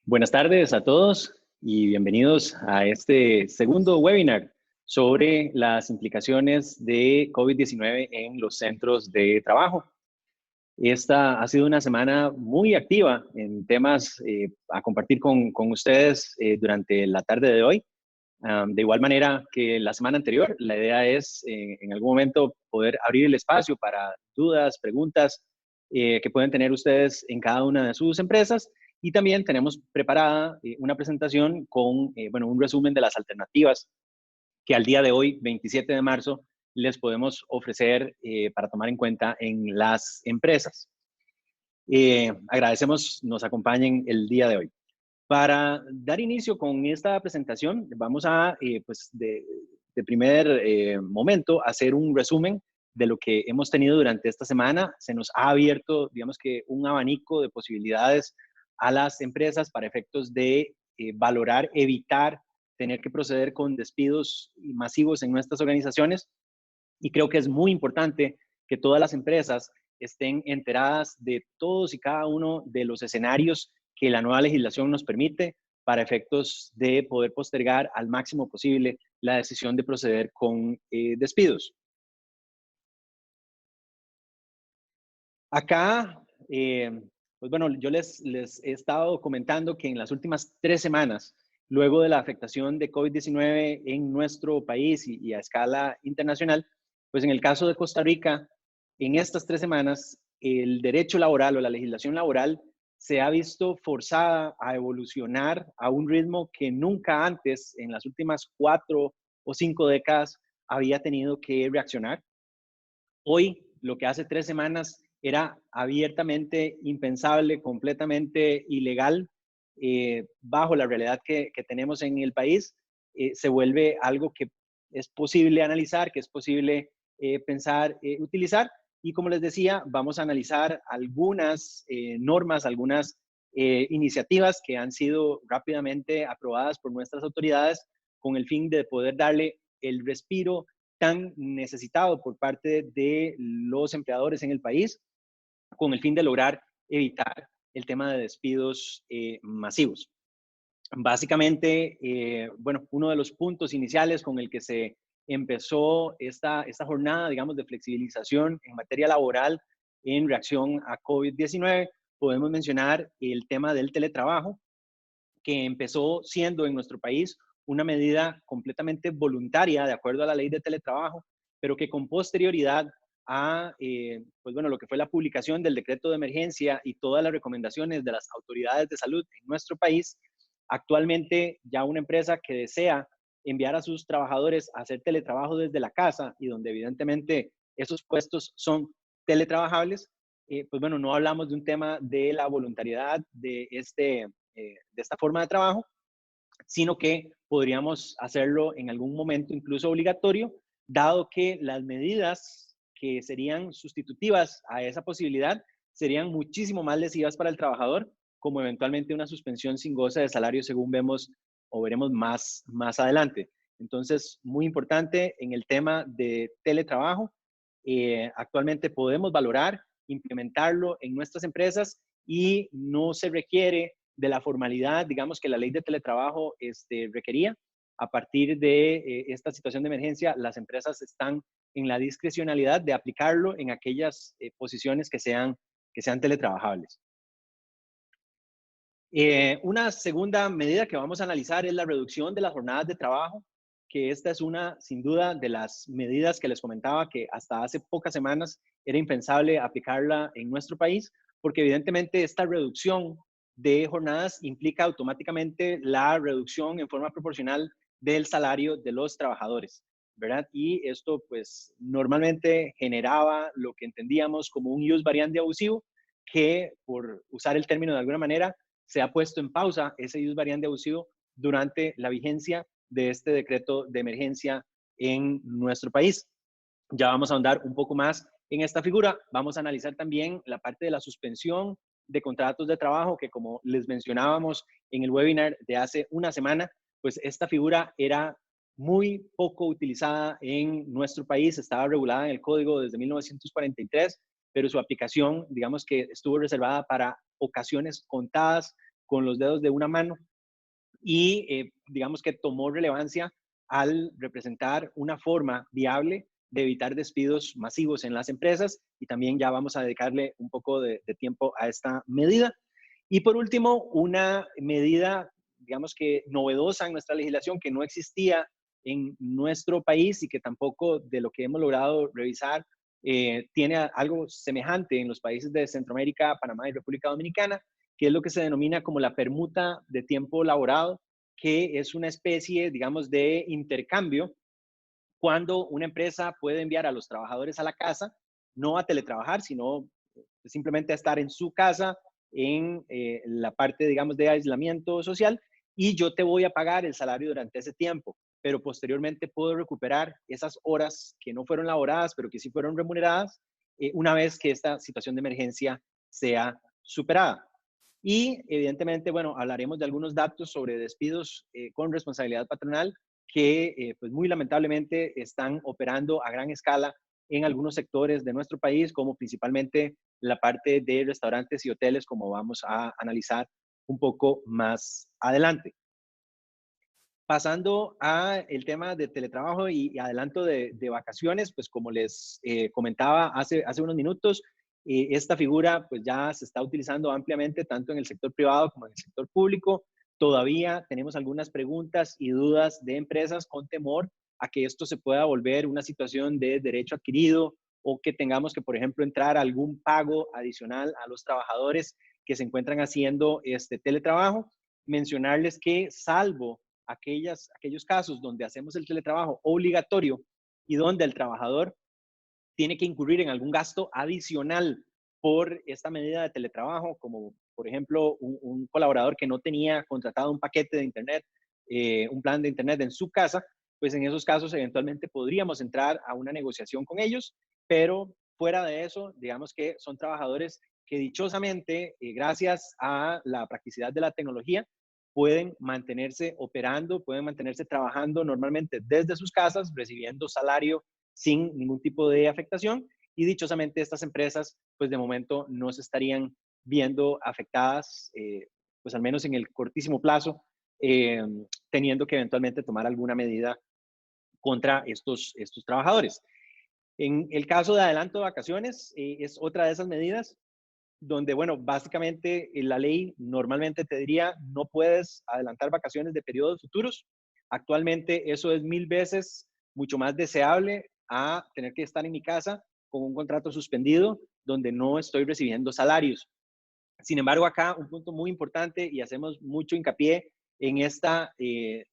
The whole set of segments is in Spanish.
Buenas tardes a todos y bienvenidos a este segundo webinar sobre las implicaciones de COVID-19 en los centros de trabajo. Esta ha sido una semana muy activa en temas a compartir con ustedes durante la tarde de hoy. De igual manera que la semana anterior, la idea es en algún momento poder abrir el espacio para dudas, preguntas que pueden tener ustedes en cada una de sus empresas. Y también tenemos preparada una presentación con un resumen de las alternativas que al día de hoy, 27 de marzo, les podemos ofrecer para tomar en cuenta en las empresas. Agradecemos nos acompañen el día de hoy. Para dar inicio con esta presentación, vamos a, de primer momento, hacer un resumen de lo que hemos tenido durante esta semana. Se nos ha abierto, digamos que, un abanico de posibilidades a las empresas para efectos de valorar, evitar tener que proceder con despidos masivos en nuestras organizaciones. Y creo que es muy importante que todas las empresas estén enteradas de todos y cada uno de los escenarios que la nueva legislación nos permite para efectos de poder postergar al máximo posible la decisión de proceder con despidos. Acá, yo les he estado comentando que en las últimas 3 semanas, luego de la afectación de COVID-19 en nuestro país y a escala internacional, pues en el caso de Costa Rica, en estas 3 semanas, el derecho laboral o la legislación laboral se ha visto forzada a evolucionar a un ritmo que nunca antes, en las últimas 4 o 5 décadas, había tenido que reaccionar. Hoy, lo que hace 3 semanas era abiertamente impensable, completamente ilegal, bajo la realidad que tenemos en el país, se vuelve algo que es posible analizar, que es posible pensar, utilizar. Y como les decía, vamos a analizar algunas normas, algunas iniciativas que han sido rápidamente aprobadas por nuestras autoridades con el fin de poder darle el respiro tan necesitado por parte de los empleadores en el país, con el fin de lograr evitar el tema de despidos masivos. Básicamente, uno de los puntos iniciales con el que se empezó esta jornada, digamos, de flexibilización en materia laboral en reacción a COVID-19, podemos mencionar el tema del teletrabajo, que empezó siendo en nuestro país una medida completamente voluntaria de acuerdo a la ley de teletrabajo, pero que con posterioridad a lo que fue la publicación del decreto de emergencia y todas las recomendaciones de las autoridades de salud en nuestro país, actualmente ya una empresa que desea enviar a sus trabajadores a hacer teletrabajo desde la casa y donde evidentemente esos puestos son teletrabajables, no hablamos de un tema de la voluntariedad de esta forma de trabajo, sino que podríamos hacerlo en algún momento incluso obligatorio, dado que las medidas que serían sustitutivas a esa posibilidad serían muchísimo más lesivas para el trabajador, como eventualmente una suspensión sin goce de salario, según vemos o veremos más adelante. Entonces, muy importante en el tema de teletrabajo, actualmente podemos valorar, implementarlo en nuestras empresas y no se requiere de la formalidad, digamos, que la ley de teletrabajo requería. A partir de esta situación de emergencia, las empresas están en la discrecionalidad de aplicarlo en aquellas posiciones que sean teletrabajables. Una segunda medida que vamos a analizar es la reducción de las jornadas de trabajo, que esta es una, sin duda, de las medidas que les comentaba que hasta hace pocas semanas era impensable aplicarla en nuestro país, porque evidentemente esta reducción de jornadas implica automáticamente la reducción en forma proporcional del salario de los trabajadores, ¿verdad? Y esto, pues, normalmente generaba lo que entendíamos como un ius variandi abusivo, que, por usar el término de alguna manera, se ha puesto en pausa ese ius variandi abusivo durante la vigencia de este decreto de emergencia en nuestro país. Ya vamos a ahondar un poco más en esta figura. Vamos a analizar también la parte de la suspensión de contratos de trabajo, que como les mencionábamos en el webinar de hace una semana, pues esta figura era muy poco utilizada en nuestro país, estaba regulada en el código desde 1943, pero su aplicación, digamos que estuvo reservada para ocasiones contadas, con los dedos de una mano y digamos que tomó relevancia al representar una forma viable de evitar despidos masivos en las empresas y también ya vamos a dedicarle un poco de tiempo a esta medida. Y por último, una medida, digamos que novedosa en nuestra legislación que no existía en nuestro país y que tampoco de lo que hemos logrado revisar tiene algo semejante en los países de Centroamérica, Panamá y República Dominicana, que es lo que se denomina como la permuta de tiempo laborado, que es una especie, digamos, de intercambio cuando una empresa puede enviar a los trabajadores a la casa, no a teletrabajar, sino simplemente a estar en su casa, en la parte, digamos, de aislamiento social, y yo te voy a pagar el salario durante ese tiempo, pero posteriormente puedo recuperar esas horas que no fueron laboradas, pero que sí fueron remuneradas, una vez que esta situación de emergencia sea superada. Y evidentemente, bueno, hablaremos de algunos datos sobre despidos con responsabilidad patronal que pues muy lamentablemente están operando a gran escala en algunos sectores de nuestro país, como principalmente la parte de restaurantes y hoteles, como vamos a analizar un poco más adelante. Pasando a el tema de teletrabajo y adelanto de vacaciones, pues como les comentaba hace unos minutos, esta figura pues ya se está utilizando ampliamente tanto en el sector privado como en el sector público. Todavía tenemos algunas preguntas y dudas de empresas con temor a que esto se pueda volver una situación de derecho adquirido o que tengamos que, por ejemplo, entrar a algún pago adicional a los trabajadores que se encuentran haciendo este teletrabajo. Mencionarles que salvo aquellos casos donde hacemos el teletrabajo obligatorio y donde el trabajador tiene que incurrir en algún gasto adicional por esta medida de teletrabajo, como por ejemplo un colaborador que no tenía contratado un paquete de Internet, un plan de Internet en su casa, pues en esos casos eventualmente podríamos entrar a una negociación con ellos, pero fuera de eso, digamos que son trabajadores que dichosamente, gracias a la practicidad de la tecnología, pueden mantenerse operando, pueden mantenerse trabajando normalmente desde sus casas, recibiendo salario sin ningún tipo de afectación y dichosamente estas empresas pues de momento no se estarían viendo afectadas, pues al menos en el cortísimo plazo, eh, teniendo que eventualmente tomar alguna medida contra estos trabajadores. En el caso de adelanto de vacaciones, es otra de esas medidas donde, bueno, básicamente la ley normalmente te diría no puedes adelantar vacaciones de periodos futuros. Actualmente eso es 1000 veces mucho más deseable a tener que estar en mi casa con un contrato suspendido donde no estoy recibiendo salarios. Sin embargo, acá un punto muy importante y hacemos mucho hincapié en esta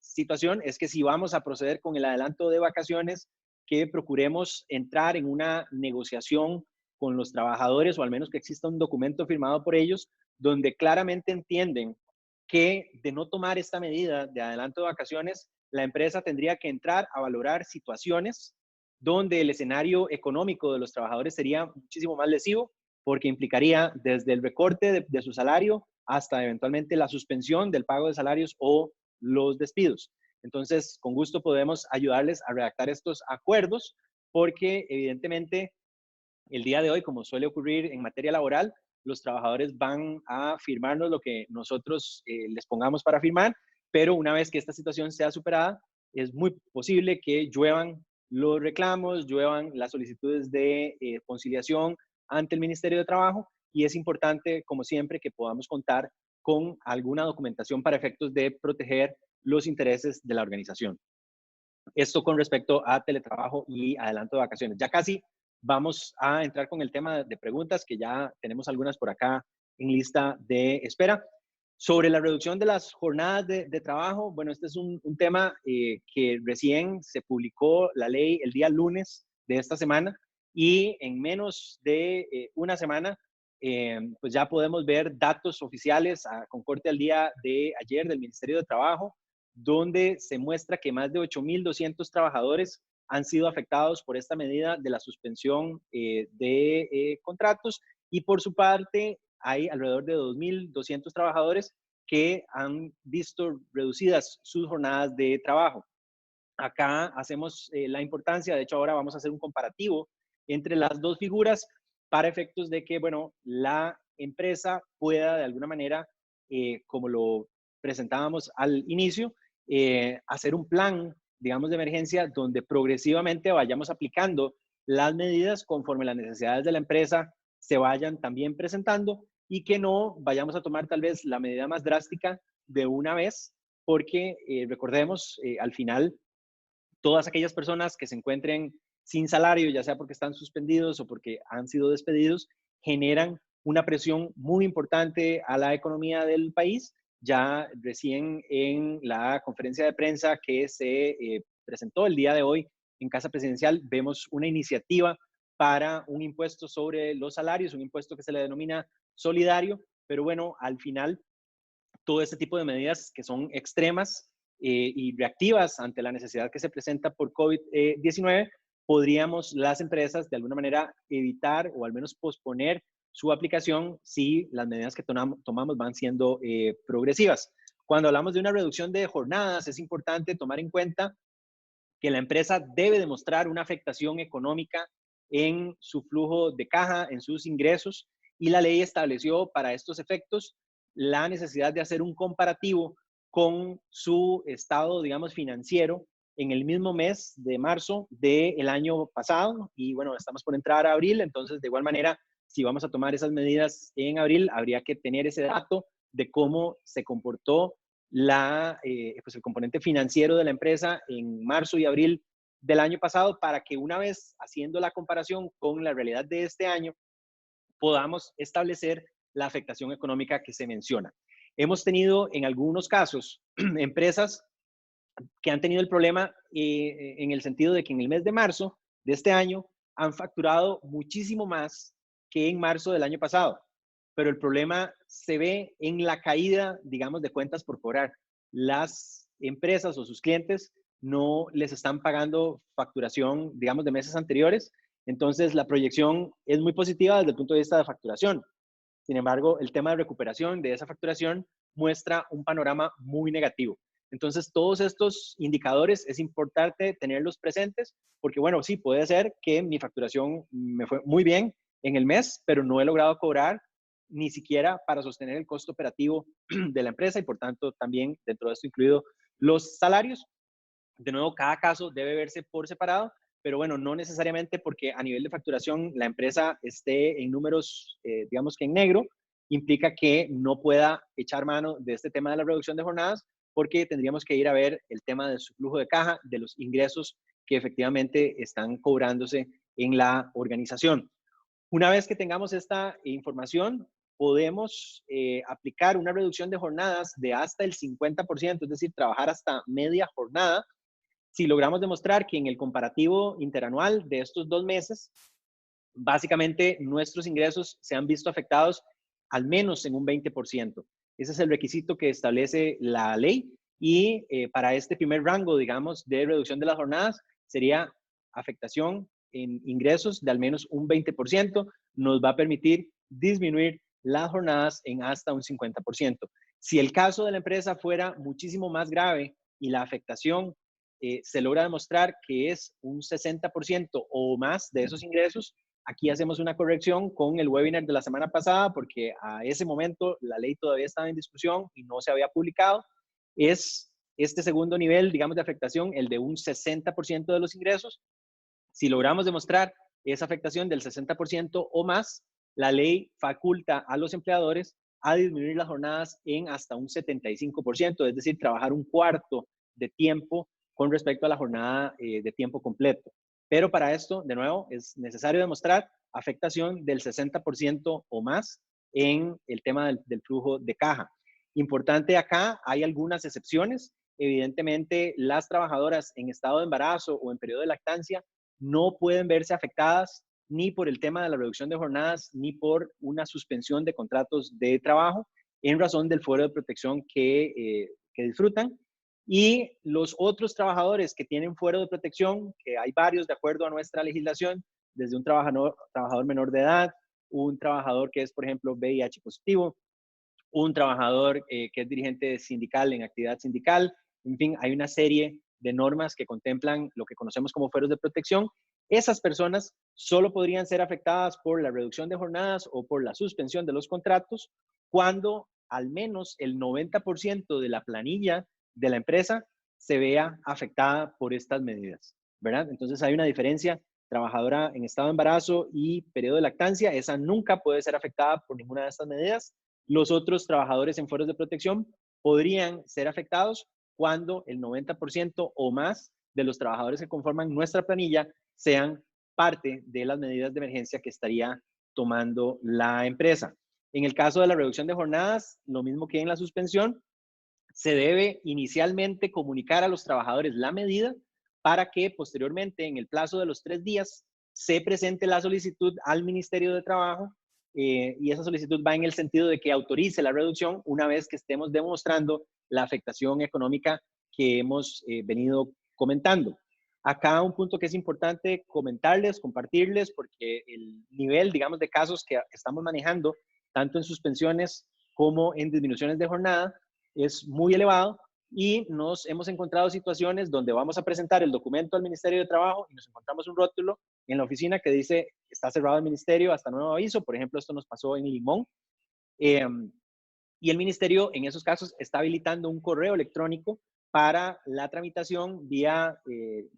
situación es que si vamos a proceder con el adelanto de vacaciones, que procuremos entrar en una negociación con los trabajadores o al menos que exista un documento firmado por ellos donde claramente entienden que de no tomar esta medida de adelanto de vacaciones, la empresa tendría que entrar a valorar situaciones donde el escenario económico de los trabajadores sería muchísimo más lesivo porque implicaría desde el recorte de su salario hasta eventualmente la suspensión del pago de salarios o los despidos. Entonces, con gusto podemos ayudarles a redactar estos acuerdos porque evidentemente el día de hoy, como suele ocurrir en materia laboral, los trabajadores van a firmarnos lo que nosotros les pongamos para firmar, pero una vez que esta situación sea superada, es muy posible que lluevan los reclamos, lluevan las solicitudes de conciliación ante el Ministerio de Trabajo y es importante, como siempre, que podamos contar con alguna documentación para efectos de proteger los intereses de la organización. Esto con respecto a teletrabajo y adelanto de vacaciones. Ya casi vamos a entrar con el tema de preguntas, que ya tenemos algunas por acá en lista de espera. Sobre la reducción de las jornadas de trabajo, bueno, este es un tema que recién se publicó la ley el día lunes de esta semana y en menos de una semana, pues ya podemos ver datos oficiales con corte al día de ayer del Ministerio de Trabajo, donde se muestra que más de 8.200 trabajadores han sido afectados por esta medida de la suspensión de contratos y por su parte hay alrededor de 2.200 trabajadores que han visto reducidas sus jornadas de trabajo. Acá hacemos la importancia, de hecho ahora vamos a hacer un comparativo entre las dos figuras para efectos de que, bueno, la empresa pueda de alguna manera como lo presentábamos al inicio, hacer un plan, digamos, de emergencia donde progresivamente vayamos aplicando las medidas conforme las necesidades de la empresa se vayan también presentando y que no vayamos a tomar tal vez la medida más drástica de una vez, porque recordemos, al final, todas aquellas personas que se encuentren sin salario, ya sea porque están suspendidos o porque han sido despedidos, generan una presión muy importante a la economía del país. Ya recién en la conferencia de prensa que se presentó el día de hoy en Casa Presidencial, vemos una iniciativa para un impuesto sobre los salarios, un impuesto que se le denomina solidario, pero bueno, al final todo este tipo de medidas que son extremas y reactivas ante la necesidad que se presenta por COVID-19, podríamos las empresas de alguna manera evitar o al menos posponer su aplicación si las medidas que tomamos van siendo progresivas. Cuando hablamos de una reducción de jornadas, es importante tomar en cuenta que la empresa debe demostrar una afectación económica en su flujo de caja, en sus ingresos, y la ley estableció para estos efectos la necesidad de hacer un comparativo con su estado, digamos, financiero en el mismo mes de marzo del año pasado. Y bueno, estamos por entrar a abril, entonces de igual manera, si vamos a tomar esas medidas en abril, habría que tener ese dato de cómo se comportó pues el componente financiero de la empresa en marzo y abril del año pasado para que una vez haciendo la comparación con la realidad de este año, podamos establecer la afectación económica que se menciona. Hemos tenido en algunos casos empresas que han tenido el problema en el sentido de que en el mes de marzo de este año han facturado muchísimo más que en marzo del año pasado, pero el problema se ve en la caída, digamos, de cuentas por cobrar. Las empresas o sus clientes no les están pagando facturación, digamos, de meses anteriores, entonces la proyección es muy positiva desde el punto de vista de facturación. Sin embargo, el tema de recuperación de esa facturación muestra un panorama muy negativo. Entonces, todos estos indicadores es importante tenerlos presentes porque, bueno, sí, puede ser que mi facturación me fue muy bien en el mes, pero no he logrado cobrar ni siquiera para sostener el costo operativo de la empresa y, por tanto, también dentro de esto incluido los salarios. De nuevo, cada caso debe verse por separado, pero bueno, no necesariamente porque a nivel de facturación la empresa esté en números, digamos que en negro, implica que no pueda echar mano de este tema de la reducción de jornadas, porque tendríamos que ir a ver el tema de su flujo de caja, de los ingresos que efectivamente están cobrándose en la organización. Una vez que tengamos esta información, podemos aplicar una reducción de jornadas de hasta el 50%, es decir, trabajar hasta media jornada si logramos demostrar que en el comparativo interanual de estos 2 meses, básicamente nuestros ingresos se han visto afectados al menos en un 20%. Ese es el requisito que establece la ley y para este primer rango, digamos, de reducción de las jornadas sería afectación en ingresos de al menos un 20%, nos va a permitir disminuir las jornadas en hasta un 50%. Si el caso de la empresa fuera muchísimo más grave y la afectación se logra demostrar que es un 60% o más de esos ingresos, aquí hacemos una corrección con el webinar de la semana pasada, porque a ese momento la ley todavía estaba en discusión y no se había publicado. Es este segundo nivel, digamos, de afectación, el de un 60% de los ingresos. Si logramos demostrar esa afectación del 60% o más, la ley faculta a los empleadores a disminuir las jornadas en hasta un 75%, es decir, trabajar un cuarto de tiempo con respecto a la jornada de tiempo completo. Pero para esto, de nuevo, es necesario demostrar afectación del 60% o más en el tema del flujo de caja. Importante acá, hay algunas excepciones. Evidentemente, las trabajadoras en estado de embarazo o en periodo de lactancia no pueden verse afectadas ni por el tema de la reducción de jornadas, ni por una suspensión de contratos de trabajo en razón del fuero de protección que disfrutan. Y los otros trabajadores que tienen fuero de protección, que hay varios de acuerdo a nuestra legislación, desde un trabajador menor de edad, un trabajador que es, por ejemplo, VIH positivo, un trabajador que es dirigente sindical en actividad sindical, en fin, hay una serie de normas que contemplan lo que conocemos como fueros de protección. Esas personas solo podrían ser afectadas por la reducción de jornadas o por la suspensión de los contratos cuando al menos el 90% de la planilla de la empresa se vea afectada por estas medidas, ¿verdad? Entonces hay una diferencia, trabajadora en estado de embarazo y periodo de lactancia, esa nunca puede ser afectada por ninguna de estas medidas. Los otros trabajadores en fueros de protección podrían ser afectados cuando el 90% o más de los trabajadores que conforman nuestra planilla sean parte de las medidas de emergencia que estaría tomando la empresa. En el caso de la reducción de jornadas, lo mismo que en la suspensión, se debe inicialmente comunicar a los trabajadores la medida para que posteriormente, en el plazo de los 3 días, se presente la solicitud al Ministerio de Trabajo y esa solicitud va en el sentido de que autorice la reducción una vez que estemos demostrando la afectación económica que hemos venido comentando. Acá un punto que es importante comentarles, compartirles, porque el nivel, digamos, de casos que estamos manejando, tanto en suspensiones como en disminuciones de jornada, es muy elevado y nos hemos encontrado situaciones donde vamos a presentar el documento al Ministerio de Trabajo y nos encontramos un rótulo en la oficina que dice está cerrado el ministerio hasta nuevo aviso. Por ejemplo, esto nos pasó en Limón. Y el ministerio en esos casos está habilitando un correo electrónico para la tramitación vía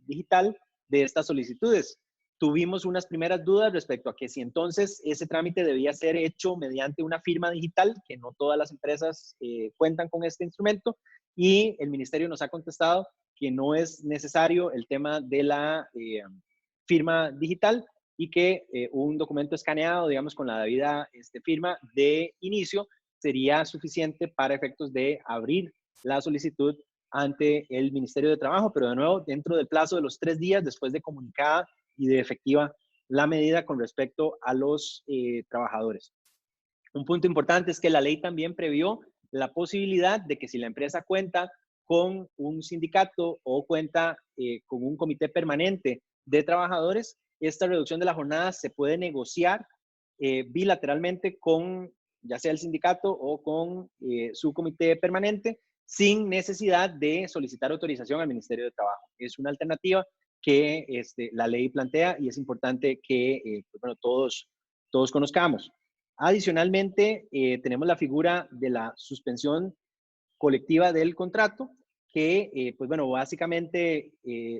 digital de estas solicitudes. Tuvimos unas primeras dudas respecto a que si entonces ese trámite debía ser hecho mediante una firma digital, que no todas las empresas cuentan con este instrumento, y el ministerio nos ha contestado que no es necesario el tema de la firma digital y que un documento escaneado, digamos, con la debida firma de inicio, sería suficiente para efectos de abrir la solicitud ante el Ministerio de Trabajo, pero de nuevo dentro del plazo de los 3 días después de comunicada y de efectiva la medida con respecto a los trabajadores. Un punto importante es que la ley también previó la posibilidad de que si la empresa cuenta con un sindicato o cuenta con un comité permanente de trabajadores, esta reducción de la jornada se puede negociar bilateralmente con ya sea el sindicato o con su comité permanente, sin necesidad de solicitar autorización al Ministerio de Trabajo. Es una alternativa que la ley plantea y es importante que pues, bueno, todos conozcamos. Adicionalmente, tenemos la figura de la suspensión colectiva del contrato, que, pues bueno, básicamente,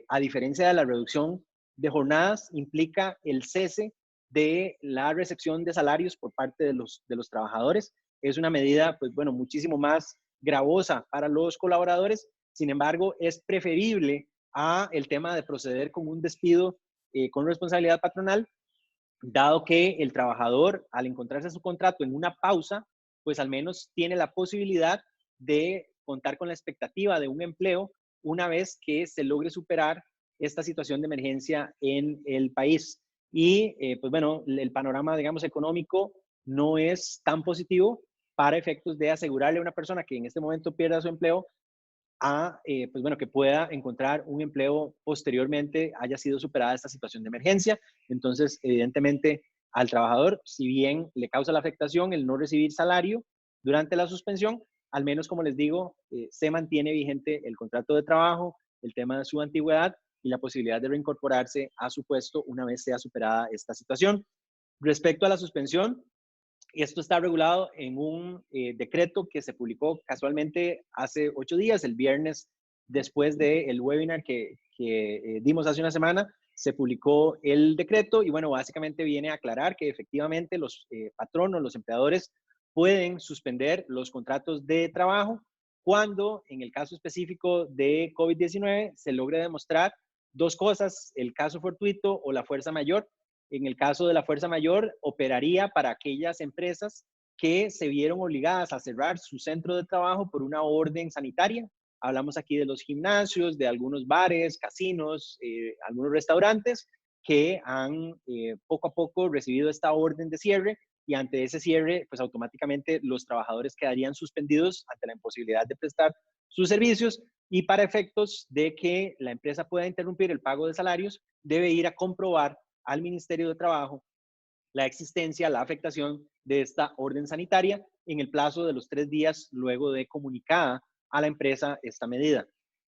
a diferencia de la reducción de jornadas, implica el cese de la recepción de salarios por parte de los trabajadores. Es una medida, pues bueno, muchísimo más gravosa para los colaboradores. Sin embargo, es preferible a el tema de proceder con un despido con responsabilidad patronal, dado que el trabajador, al encontrarse su contrato en una pausa, pues al menos tiene la posibilidad de contar con la expectativa de un empleo una vez que se logre superar esta situación de emergencia en el país. Y pues bueno, el panorama, digamos, económico no es tan positivo para efectos de asegurarle a una persona que en este momento pierda su empleo a, pues bueno, que pueda encontrar un empleo posteriormente haya sido superada esta situación de emergencia. Entonces, evidentemente, al trabajador, si bien le causa la afectación el no recibir salario durante la suspensión, al menos, como les digo, se mantiene vigente el contrato de trabajo, el tema de su antigüedad y la posibilidad de reincorporarse a su puesto una vez sea superada esta situación. Respecto a la suspensión, esto está regulado en un decreto que se publicó casualmente hace 8 días, el viernes después del webinar que dimos hace una semana, se publicó el decreto y bueno, básicamente viene a aclarar que efectivamente los patronos, los empleadores pueden suspender los contratos de trabajo cuando en el caso específico de COVID-19 se logre demostrar dos cosas, el caso fortuito o la fuerza mayor. En el caso de la fuerza mayor, operaría para aquellas empresas que se vieron obligadas a cerrar su centro de trabajo por una orden sanitaria. Hablamos aquí de los gimnasios, de algunos bares, casinos, algunos restaurantes que han poco a poco recibido esta orden de cierre y ante ese cierre, pues automáticamente los trabajadores quedarían suspendidos ante la imposibilidad de prestar sus servicios y para efectos de que la empresa pueda interrumpir el pago de salarios, debe ir a comprobar al Ministerio de Trabajo la existencia, la afectación de esta orden sanitaria en el plazo de los 3 días luego de comunicada a la empresa esta medida.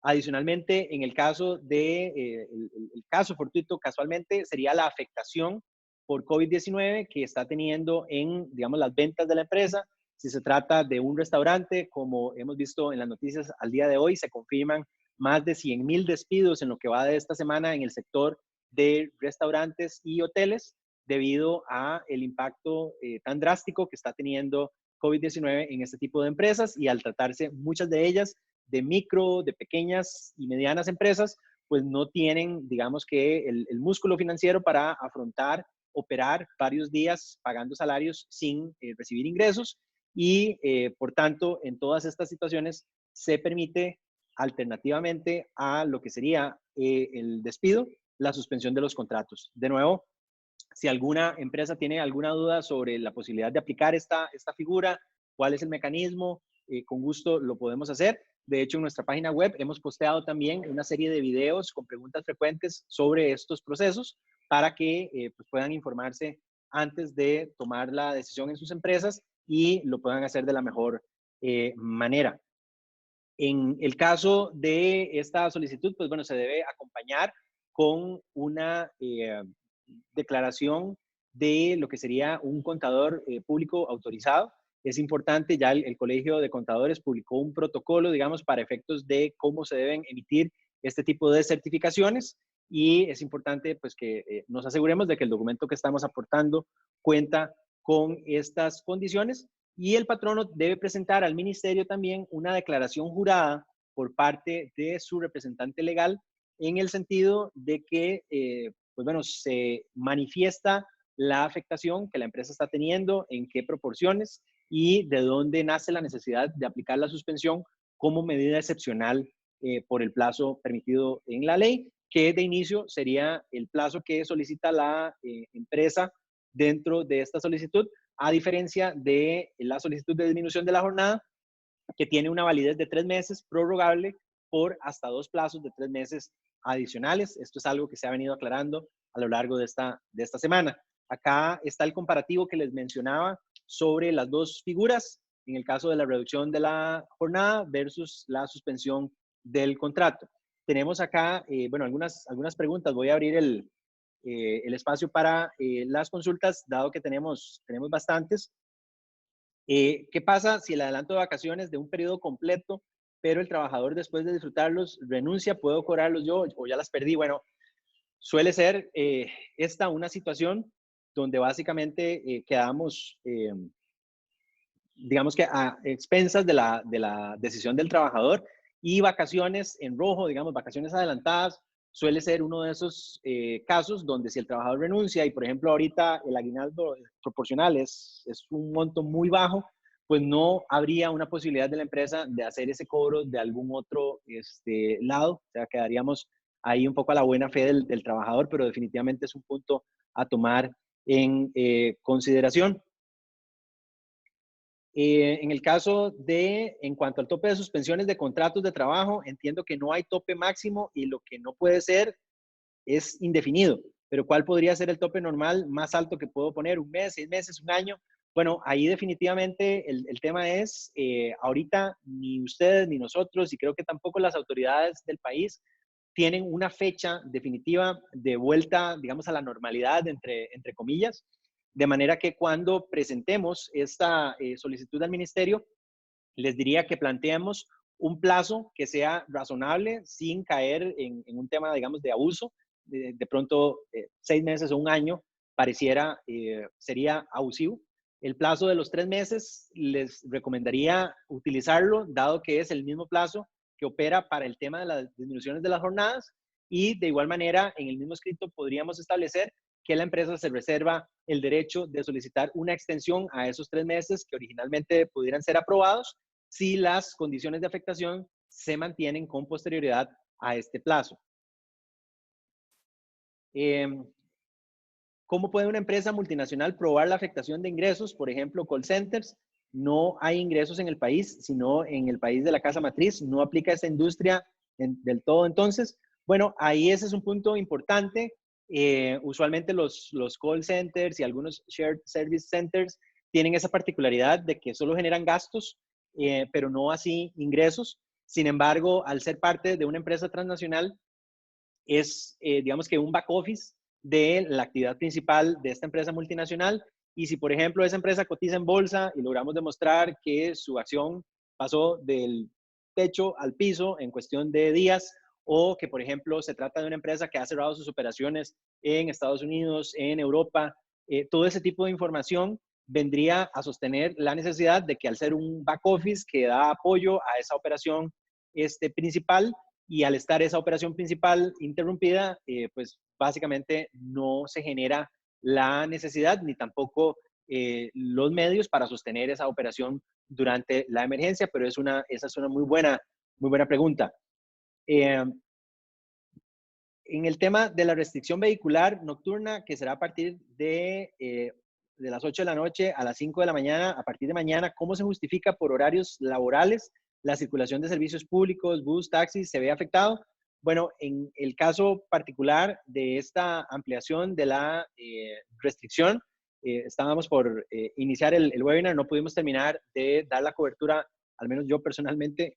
Adicionalmente, en el caso de el caso fortuito, casualmente sería la afectación por COVID-19 que está teniendo en, digamos, las ventas de la empresa. Si se trata de un restaurante, como hemos visto en las noticias al día de hoy, se confirman más de 100,000 despidos en lo que va de esta semana en el sector de restaurantes y hoteles debido a el impacto tan drástico que está teniendo COVID-19 en este tipo de empresas, y al tratarse muchas de ellas de micro, de pequeñas y medianas empresas, pues no tienen, digamos que, el músculo financiero para afrontar, operar varios días pagando salarios sin recibir ingresos, y por tanto, en todas estas situaciones se permite alternativamente a lo que sería el despido, la suspensión de los contratos. De nuevo, si alguna empresa tiene alguna duda sobre la posibilidad de aplicar esta figura, cuál es el mecanismo, con gusto lo podemos hacer. De hecho, en nuestra página web hemos posteado también una serie de videos con preguntas frecuentes sobre estos procesos para que pues puedan informarse antes de tomar la decisión en sus empresas y lo puedan hacer de la mejor manera. En el caso de esta solicitud, pues bueno, se debe acompañar con una declaración de lo que sería un contador público autorizado. Es importante, ya el Colegio de Contadores publicó un protocolo, digamos, para efectos de cómo se deben emitir este tipo de certificaciones, y es importante pues que nos aseguremos de que el documento que estamos aportando cuenta con estas condiciones, y el patrono debe presentar al ministerio también una declaración jurada por parte de su representante legal, en el sentido de que pues bueno, se manifiesta la afectación que la empresa está teniendo, en qué proporciones y de dónde nace la necesidad de aplicar la suspensión como medida excepcional por el plazo permitido en la ley, que de inicio sería el plazo que solicita la empresa dentro de esta solicitud, a diferencia de la solicitud de disminución de la jornada, que tiene una validez de 3 meses, prorrogable por hasta 2 plazos de 3 meses adicionales. Esto es algo que se ha venido aclarando a lo largo de esta semana. Acá está el comparativo que les mencionaba sobre las dos figuras, en el caso de la reducción de la jornada versus la suspensión del contrato. Tenemos acá, bueno, algunas preguntas. Voy a abrir el espacio para las consultas, dado que tenemos bastantes. ¿Qué pasa si el adelanto de vacaciones de un periodo completo, pero el trabajador después de disfrutarlos renuncia? ¿Puedo cobrarlos yo o ya las perdí? Bueno, suele ser esta una situación donde básicamente quedamos, digamos que a expensas de la decisión del trabajador, y vacaciones en rojo, digamos, vacaciones adelantadas, suele ser uno de esos casos donde si el trabajador renuncia y, por ejemplo, ahorita el aguinaldo proporcional es un monto muy bajo, pues no habría una posibilidad de la empresa de hacer ese cobro de algún otro lado. O sea, quedaríamos ahí un poco a la buena fe del trabajador, pero definitivamente es un punto a tomar en consideración. En el caso en cuanto al tope de suspensiones de contratos de trabajo, entiendo que no hay tope máximo y lo que no puede ser es indefinido. Pero ¿cuál podría ser el tope normal más alto que puedo poner? ¿Un mes, 6 meses, un año? Bueno, ahí definitivamente el tema es, ahorita ni ustedes ni nosotros, y creo que tampoco las autoridades del país, tienen una fecha definitiva de vuelta, digamos, a la normalidad, entre comillas, de manera que cuando presentemos esta solicitud al ministerio, les diría que planteemos un plazo que sea razonable sin caer en un tema, digamos, de abuso. De pronto, 6 meses o un año pareciera, sería abusivo. El plazo de los 3 meses les recomendaría utilizarlo, dado que es el mismo plazo que opera para el tema de las disminuciones de las jornadas, y de igual manera, en el mismo escrito podríamos establecer que la empresa se reserva el derecho de solicitar una extensión a esos 3 meses que originalmente pudieran ser aprobados, si las condiciones de afectación se mantienen con posterioridad a este plazo. ¿Cómo puede una empresa multinacional probar la afectación de ingresos? Por ejemplo, call centers. No hay ingresos en el país, sino en el país de la casa matriz. No aplica esta industria del todo. Entonces, bueno, ahí ese es un punto importante. Usualmente los call centers y algunos shared service centers tienen esa particularidad de que solo generan gastos, pero no así ingresos. Sin embargo, al ser parte de una empresa transnacional, es, digamos que un back office de la actividad principal de esta empresa multinacional, Y si, por ejemplo, esa empresa cotiza en bolsa y logramos demostrar que su acción pasó del techo al piso en cuestión de días, o que, por ejemplo, se trata de una empresa que ha cerrado sus operaciones en Estados Unidos, en Europa, todo ese tipo de información vendría a sostener la necesidad de que al ser un back office que da apoyo a esa operación principal, y al estar esa operación principal interrumpida, pues básicamente no se genera la necesidad ni tampoco los medios para sostener esa operación durante la emergencia, pero esa es una muy buena pregunta. Eh, en el tema de la restricción vehicular nocturna, que será a partir de las 8 de la noche a las 5 de la mañana, a partir de mañana, ¿cómo se justifica por horarios laborales la circulación de servicios públicos, bus, taxis, se ve afectado? Bueno, en el caso particular de esta ampliación de la restricción, estábamos por iniciar el webinar, no pudimos terminar de dar la cobertura, al menos yo personalmente,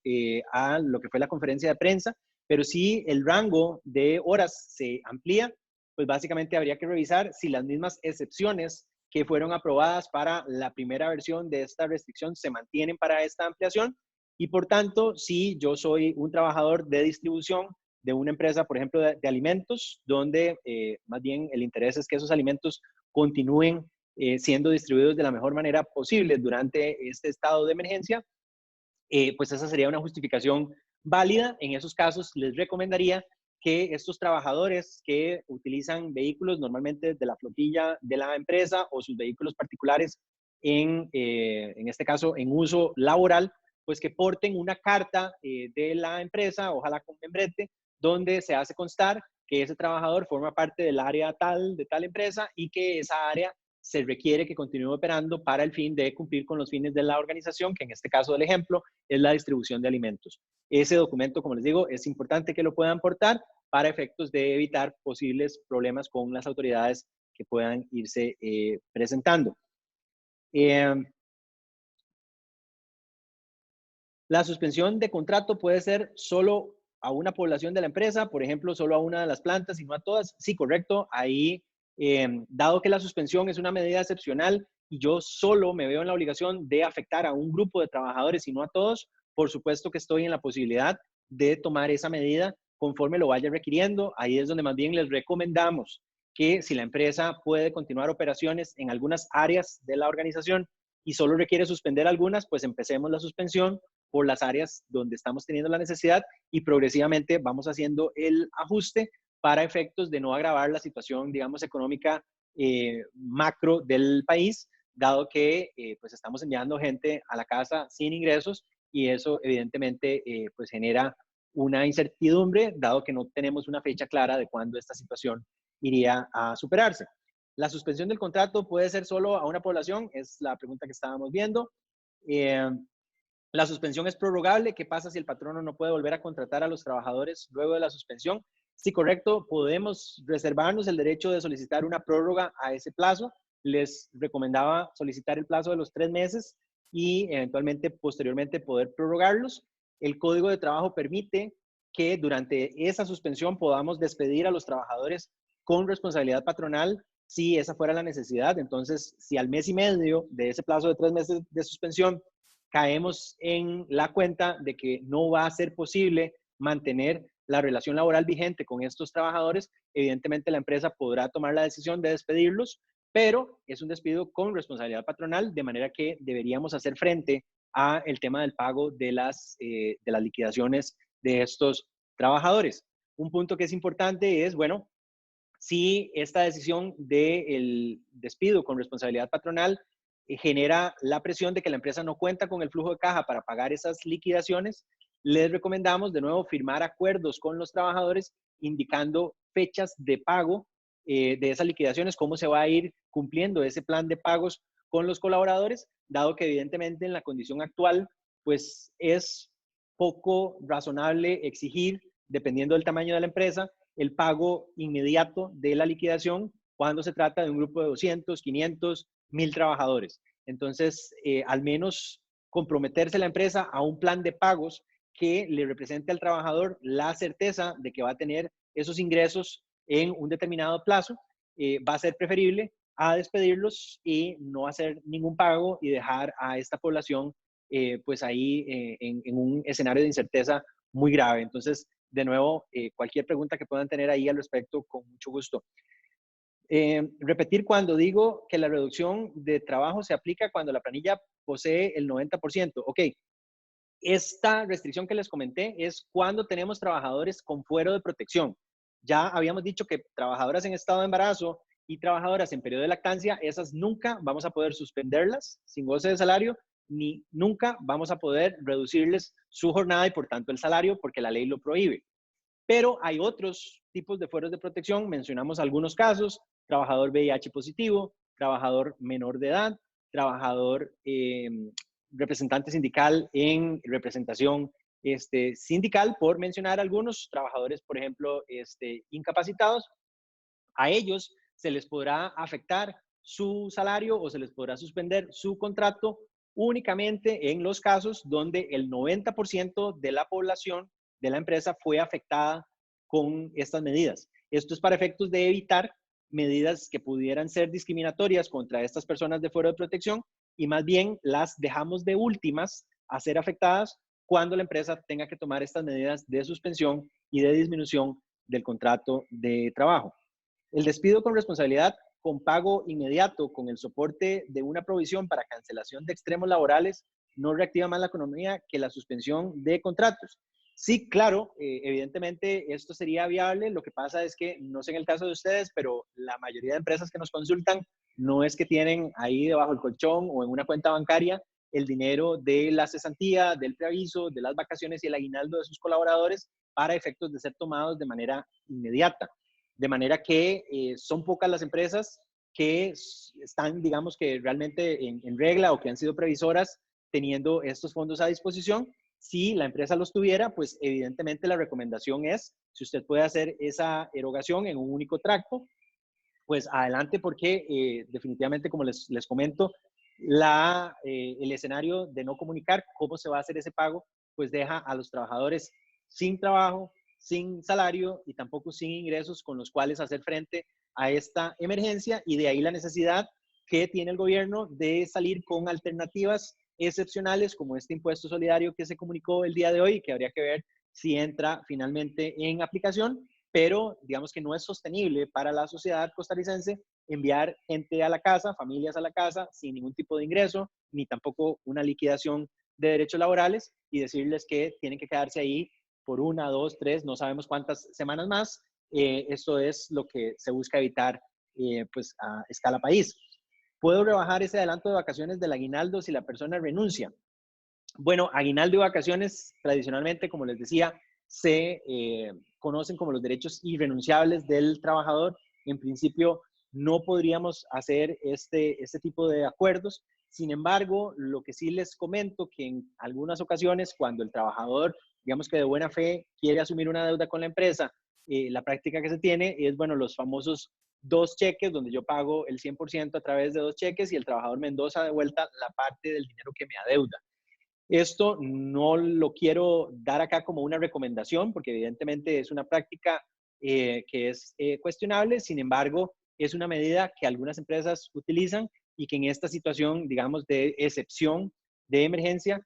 a lo que fue la conferencia de prensa, pero si el rango de horas se amplía, pues básicamente habría que revisar si las mismas excepciones que fueron aprobadas para la primera versión de esta restricción se mantienen para esta ampliación. Y por tanto, si yo soy un trabajador de distribución de una empresa, por ejemplo, de alimentos, donde más bien el interés es que esos alimentos continúen siendo distribuidos de la mejor manera posible durante este estado de emergencia, pues esa sería una justificación válida. En esos casos les recomendaría que estos trabajadores que utilizan vehículos normalmente de la flotilla de la empresa o sus vehículos particulares en este caso en uso laboral, pues que porten una carta de la empresa, ojalá con membrete, donde se hace constar que ese trabajador forma parte del área tal de tal empresa y que esa área se requiere que continúe operando para el fin de cumplir con los fines de la organización, que en este caso del ejemplo es la distribución de alimentos. Ese documento, como les digo, es importante que lo puedan portar para efectos de evitar posibles problemas con las autoridades que puedan irse presentando. La suspensión de contrato puede ser solo a una población de la empresa, por ejemplo, solo a una de las plantas y no a todas. Sí, correcto. Ahí, dado que la suspensión es una medida excepcional y yo solo me veo en la obligación de afectar a un grupo de trabajadores y no a todos, por supuesto que estoy en la posibilidad de tomar esa medida conforme lo vaya requiriendo. Ahí es donde más bien les recomendamos que si la empresa puede continuar operaciones en algunas áreas de la organización y solo requiere suspender algunas, pues empecemos la suspensión por las áreas donde estamos teniendo la necesidad y progresivamente vamos haciendo el ajuste para efectos de no agravar la situación, digamos, económica macro del país, dado que pues estamos enviando gente a la casa sin ingresos y eso evidentemente pues genera una incertidumbre, dado que no tenemos una fecha clara de cuándo esta situación iría a superarse. La suspensión del contrato puede ser solo a una población, es la pregunta que estábamos viendo. La suspensión es prorrogable. ¿Qué pasa si el patrono no puede volver a contratar a los trabajadores luego de la suspensión? Sí, correcto. Podemos reservarnos el derecho de solicitar una prórroga a ese plazo. Les recomendaba solicitar el plazo de los 3 meses y eventualmente, posteriormente, poder prorrogarlos. El Código de Trabajo permite que durante esa suspensión podamos despedir a los trabajadores con responsabilidad patronal si esa fuera la necesidad. Entonces, si al mes y medio de ese plazo de 3 meses de suspensión caemos en la cuenta de que no va a ser posible mantener la relación laboral vigente con estos trabajadores, evidentemente la empresa podrá tomar la decisión de despedirlos, pero es un despido con responsabilidad patronal, de manera que deberíamos hacer frente a el tema del pago de las liquidaciones de estos trabajadores. Un punto que es importante es, bueno, si esta decisión del despido con responsabilidad patronal genera la presión de que la empresa no cuenta con el flujo de caja para pagar esas liquidaciones, les recomendamos de nuevo firmar acuerdos con los trabajadores indicando fechas de pago de esas liquidaciones, cómo se va a ir cumpliendo ese plan de pagos con los colaboradores, dado que evidentemente en la condición actual, pues es poco razonable exigir, dependiendo del tamaño de la empresa, el pago inmediato de la liquidación cuando se trata de un grupo de 200, 500, 1000 trabajadores. Entonces, al menos comprometerse la empresa a un plan de pagos que le represente al trabajador la certeza de que va a tener esos ingresos en un determinado plazo, va a ser preferible a despedirlos y no hacer ningún pago y dejar a esta población pues ahí en un escenario de incerteza muy grave. Entonces, de nuevo, cualquier pregunta que puedan tener ahí al respecto, con mucho gusto. Repetir cuando digo que la reducción de trabajo se aplica cuando la planilla posee el 90%. Ok, esta restricción que les comenté es cuando tenemos trabajadores con fuero de protección. Ya habíamos dicho que trabajadoras en estado de embarazo y trabajadoras en periodo de lactancia, esas nunca vamos a poder suspenderlas sin goce de salario, ni nunca vamos a poder reducirles su jornada y por tanto el salario, porque la ley lo prohíbe. Pero hay otros tipos de fueros de protección, mencionamos algunos casos: trabajador VIH positivo, trabajador menor de edad, trabajador representante sindical en representación sindical, por mencionar algunos, trabajadores, por ejemplo, incapacitados. A ellos se les podrá afectar su salario o se les podrá suspender su contrato únicamente en los casos donde el 90% de la población de la empresa fue afectada con estas medidas. Esto es para efectos de evitar medidas que pudieran ser discriminatorias contra estas personas de fuero de protección, y más bien las dejamos de últimas a ser afectadas cuando la empresa tenga que tomar estas medidas de suspensión y de disminución del contrato de trabajo. El despido con responsabilidad con pago inmediato, con el soporte de una provisión para cancelación de extremos laborales, no reactiva más la economía que la suspensión de contratos. Sí, claro, evidentemente esto sería viable. Lo que pasa es que, no sé en el caso de ustedes, pero la mayoría de empresas que nos consultan no es que tienen ahí debajo del colchón o en una cuenta bancaria el dinero de la cesantía, del preaviso, de las vacaciones y el aguinaldo de sus colaboradores para efectos de ser tomados de manera inmediata. De manera que son pocas las empresas que están, digamos, que realmente en regla o que han sido previsoras teniendo estos fondos a disposición. Si la empresa los tuviera, pues evidentemente la recomendación es, si usted puede hacer esa erogación en un único tracto, pues adelante, porque definitivamente, como les comento, el escenario de no comunicar cómo se va a hacer ese pago, pues deja a los trabajadores sin trabajo, sin salario y tampoco sin ingresos con los cuales hacer frente a esta emergencia, y de ahí la necesidad que tiene el gobierno de salir con alternativas excepcionales como este impuesto solidario que se comunicó el día de hoy y que habría que ver si entra finalmente en aplicación, pero digamos que no es sostenible para la sociedad costarricense enviar gente a la casa, familias a la casa, sin ningún tipo de ingreso, ni tampoco una liquidación de derechos laborales, y decirles que tienen que quedarse ahí por una, dos, tres, no sabemos cuántas semanas más. Esto es lo que se busca evitar pues a escala país. ¿Puedo rebajar ese adelanto de vacaciones del aguinaldo si la persona renuncia? Bueno, aguinaldo y vacaciones tradicionalmente, como les decía, se conocen como los derechos irrenunciables del trabajador. En principio, no podríamos hacer este tipo de acuerdos. Sin embargo, lo que sí les comento, que en algunas ocasiones, cuando el trabajador, digamos que de buena fe, quiere asumir una deuda con la empresa, la práctica que se tiene es, bueno, los famosos dos cheques, donde yo pago el 100% a través de dos cheques y el trabajador me endosa de vuelta la parte del dinero que me adeuda. Esto no lo quiero dar acá como una recomendación, porque evidentemente es una práctica que es cuestionable. Sin embargo, es una medida que algunas empresas utilizan y que en esta situación, digamos, de excepción, de emergencia,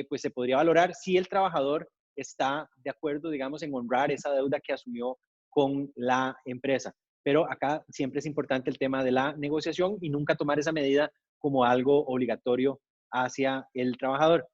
pues se podría valorar si el trabajador está de acuerdo, digamos, en honrar esa deuda que asumió con la empresa. Pero acá siempre es importante el tema de la negociación y nunca tomar esa medida como algo obligatorio hacia el trabajador.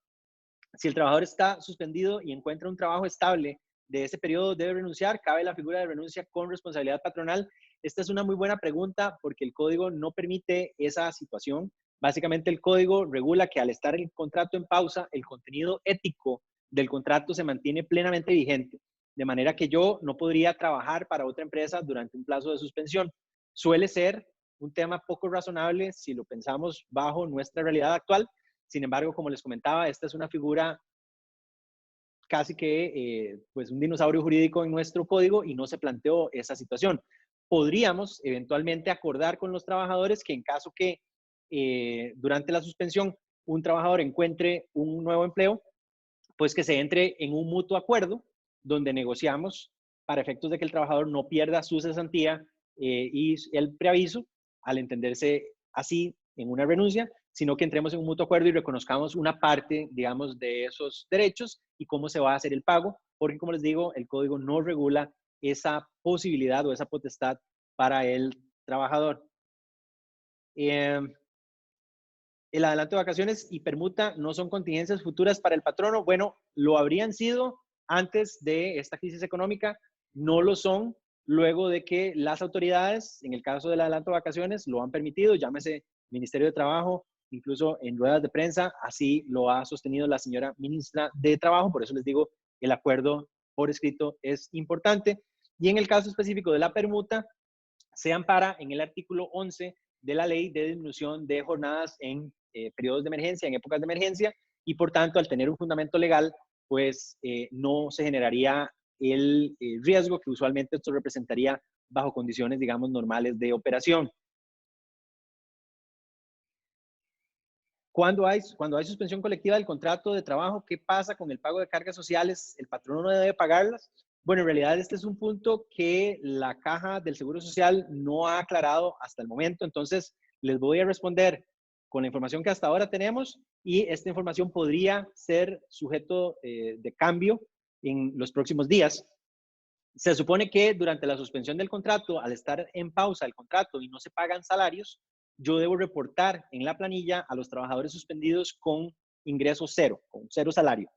Si el trabajador está suspendido y encuentra un trabajo estable de ese periodo, ¿debe renunciar? ¿Cabe la figura de renuncia con responsabilidad patronal? Esta es una muy buena pregunta, porque el código no permite esa situación. Básicamente, el código regula que al estar el contrato en pausa, el contenido ético del contrato se mantiene plenamente vigente, de manera que yo no podría trabajar para otra empresa durante un plazo de suspensión. Suele ser un tema poco razonable si lo pensamos bajo nuestra realidad actual. Sin embargo, como les comentaba, esta es una figura casi que pues un dinosaurio jurídico en nuestro código y no se planteó esa situación. Podríamos eventualmente acordar con los trabajadores que en caso que durante la suspensión un trabajador encuentre un nuevo empleo, pues que se entre en un mutuo acuerdo donde negociamos para efectos de que el trabajador no pierda su cesantía y el preaviso, al entenderse así en una renuncia, sino que entremos en un mutuo acuerdo y reconozcamos una parte, digamos, de esos derechos y cómo se va a hacer el pago, porque como les digo, el código no regula esa posibilidad o esa potestad para el trabajador. El adelanto de vacaciones y permuta no son contingencias futuras para el patrono. Bueno, lo habrían sido antes de esta crisis económica, no lo son luego de que las autoridades, en el caso del adelanto de vacaciones, lo han permitido, llámese Ministerio de Trabajo, incluso en ruedas de prensa, así lo ha sostenido la señora ministra de Trabajo, por eso les digo, el acuerdo por escrito es importante. Y en el caso específico de la permuta, se ampara en el artículo 11 de la ley de disminución de jornadas en periodos de emergencia, en épocas de emergencia, y por tanto, al tener un fundamento legal, pues no se generaría el riesgo que usualmente esto representaría bajo condiciones, digamos, normales de operación. Cuando hay suspensión colectiva del contrato de trabajo, ¿qué pasa con el pago de cargas sociales? ¿El patrono no debe pagarlas? Bueno, en realidad este es un punto que la Caja del Seguro Social no ha aclarado hasta el momento, entonces les voy a responder con la información que hasta ahora tenemos y esta información podría ser sujeto de cambio en los próximos días. Se supone que durante la suspensión del contrato, al estar en pausa el contrato y no se pagan salarios, yo debo reportar en la planilla a los trabajadores suspendidos con ingreso cero, con cero salario.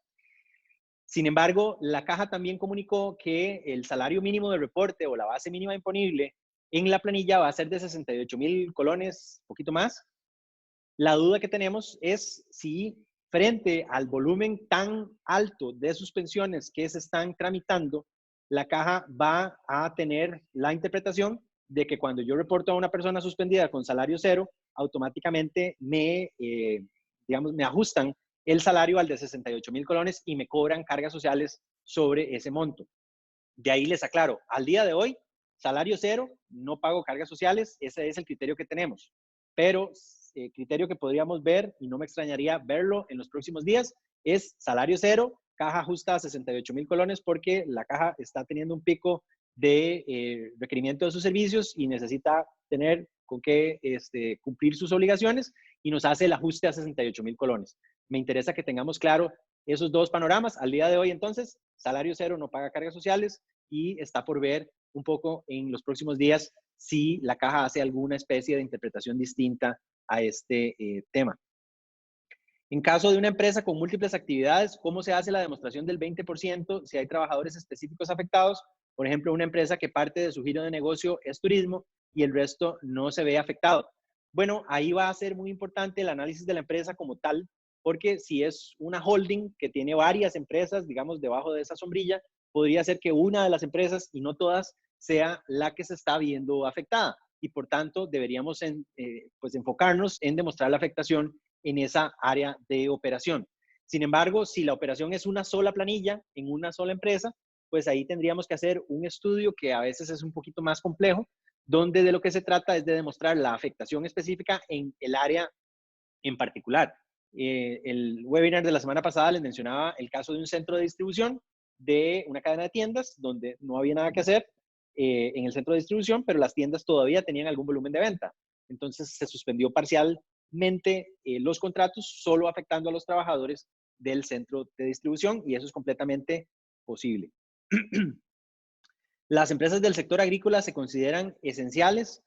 Sin embargo, la caja también comunicó que el salario mínimo de reporte o la base mínima imponible en la planilla va a ser de 68,000 colones, un poquito más. La duda que tenemos es si frente al volumen tan alto de suspensiones que se están tramitando, la caja va a tener la interpretación de que cuando yo reporto a una persona suspendida con salario cero, automáticamente digamos, me ajustan el salario al de 68,000 colones y me cobran cargas sociales sobre ese monto. De ahí les aclaro, al día de hoy, salario cero, no pago cargas sociales, ese es el criterio que tenemos. Pero criterio que podríamos ver, y no me extrañaría verlo en los próximos días, es salario cero, caja justa a 68,000 colones porque la caja está teniendo un pico de requerimiento de sus servicios y necesita tener con qué cumplir sus obligaciones y nos hace el ajuste a 68,000 colones. Me interesa que tengamos claro esos dos panoramas. Al día de hoy, entonces, salario cero, no paga cargas sociales y está por ver un poco en los próximos días si la caja hace alguna especie de interpretación distinta a este tema. En caso de una empresa con múltiples actividades, ¿cómo se hace la demostración del 20% si hay trabajadores específicos afectados? Por ejemplo, una empresa que parte de su giro de negocio es turismo y el resto no se ve afectado. Bueno, ahí va a ser muy importante el análisis de la empresa como tal, porque si es una holding que tiene varias empresas, digamos, debajo de esa sombrilla, podría ser que una de las empresas, y no todas, sea la que se está viendo afectada. Y por tanto, deberíamos pues enfocarnos en demostrar la afectación en esa área de operación. Sin embargo, si la operación es una sola planilla en una sola empresa, pues ahí tendríamos que hacer un estudio que a veces es un poquito más complejo, donde de lo que se trata es de demostrar la afectación específica en el área en particular. El webinar de la semana pasada les mencionaba el caso de un centro de distribución de una cadena de tiendas donde no había nada que hacer en el centro de distribución, pero las tiendas todavía tenían algún volumen de venta. Entonces se suspendió parcialmente los contratos, solo afectando a los trabajadores del centro de distribución y eso es completamente posible. Las empresas del sector agrícola se consideran esenciales.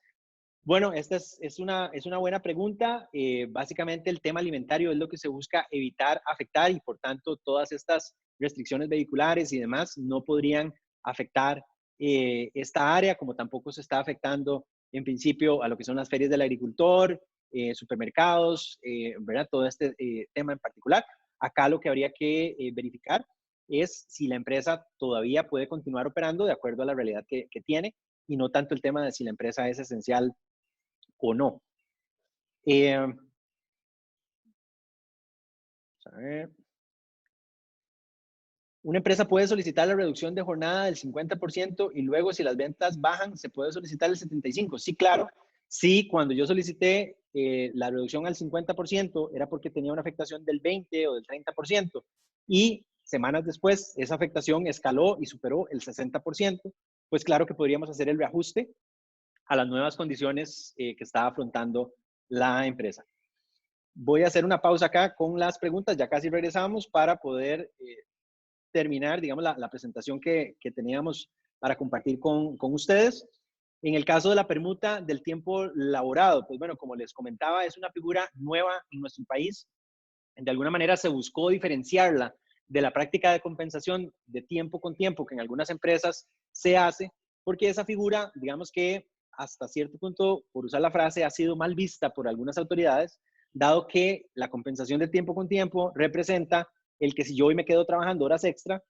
Bueno, esta es una buena pregunta. Básicamente el tema alimentario es lo que se busca evitar afectar y por tanto todas estas restricciones vehiculares y demás no podrían afectar esta área, como tampoco se está afectando en principio a lo que son las ferias del agricultor, supermercados, ¿verdad? Todo este tema en particular. Acá lo que habría que verificar es si la empresa todavía puede continuar operando de acuerdo a la realidad que tiene y no tanto el tema de si la empresa es esencial o no. A ver. Una empresa puede solicitar la reducción de jornada del 50% y luego si las ventas bajan, se puede solicitar el 75%. Sí, claro. Sí, cuando yo solicité la reducción al 50% era porque tenía una afectación del 20 o del 30% y semanas después esa afectación escaló y superó el 60%, pues claro que podríamos hacer el reajuste a las nuevas condiciones que está afrontando la empresa. Voy a hacer una pausa acá con las preguntas, ya casi regresamos para poder terminar, digamos, la presentación que teníamos para compartir con ustedes. En el caso de la permuta del tiempo laborado, pues bueno, como les comentaba, es una figura nueva en nuestro país. De alguna manera se buscó diferenciarla de la práctica de compensación de tiempo con tiempo que en algunas empresas se hace, porque esa figura, digamos que hasta cierto punto, por usar la frase, ha sido mal vista por algunas autoridades, dado que la compensación de tiempo con tiempo representa el que si yo hoy me quedo trabajando horas extra,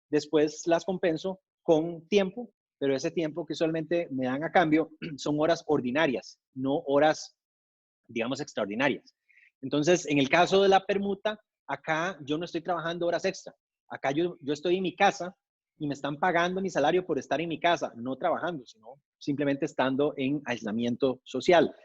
después las compenso con tiempo, pero ese tiempo que usualmente me dan a cambio son horas ordinarias, no horas, digamos, extraordinarias. Entonces, en el caso de la permuta, acá yo no estoy trabajando horas extra. Acá yo estoy en mi casa y me están pagando mi salario por estar en mi casa, no trabajando, sino simplemente estando en aislamiento social.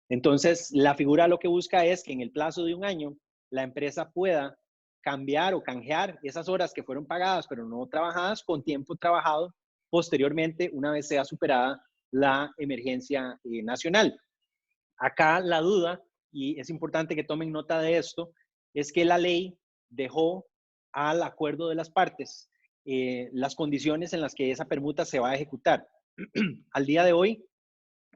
Entonces, la figura lo que busca es que en el plazo de un año la empresa pueda cambiar o canjear esas horas que fueron pagadas pero no trabajadas con tiempo trabajado posteriormente una vez sea superada la emergencia nacional. Acá la duda, y es importante que tomen nota de esto, es que la ley dejó al acuerdo de las partes las condiciones en las que esa permuta se va a ejecutar. Al día de hoy,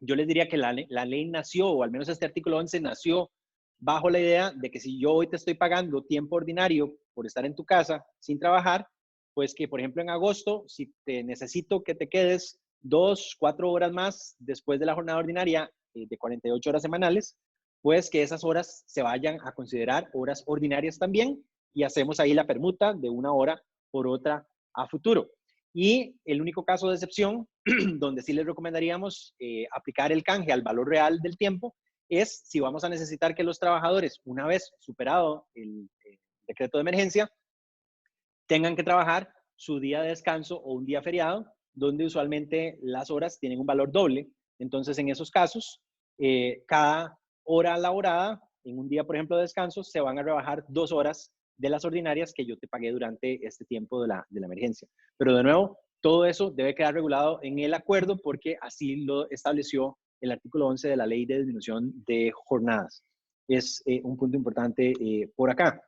yo les diría que la ley nació, o al menos este artículo 11 nació bajo la idea de que si yo hoy te estoy pagando tiempo ordinario por estar en tu casa sin trabajar, pues que por ejemplo en agosto, si te necesito que te quedes 2, 4 horas más después de la jornada ordinaria de 48 horas semanales, pues que esas horas se vayan a considerar horas ordinarias también y hacemos ahí la permuta de una hora por otra a futuro. Y el único caso de excepción, donde sí les recomendaríamos aplicar el canje al valor real del tiempo, es si vamos a necesitar que los trabajadores, una vez superado el decreto de emergencia, tengan que trabajar su día de descanso o un día feriado, donde usualmente las horas tienen un valor doble. Entonces, en esos casos, cada hora laborada en un día, por ejemplo, de descanso, se van a rebajar 2 horas de las ordinarias que yo te pagué durante este tiempo de la emergencia. Pero de nuevo, todo eso debe quedar regulado en el acuerdo porque así lo estableció el artículo 11 de la Ley de Disminución de Jornadas. Es un punto importante por acá.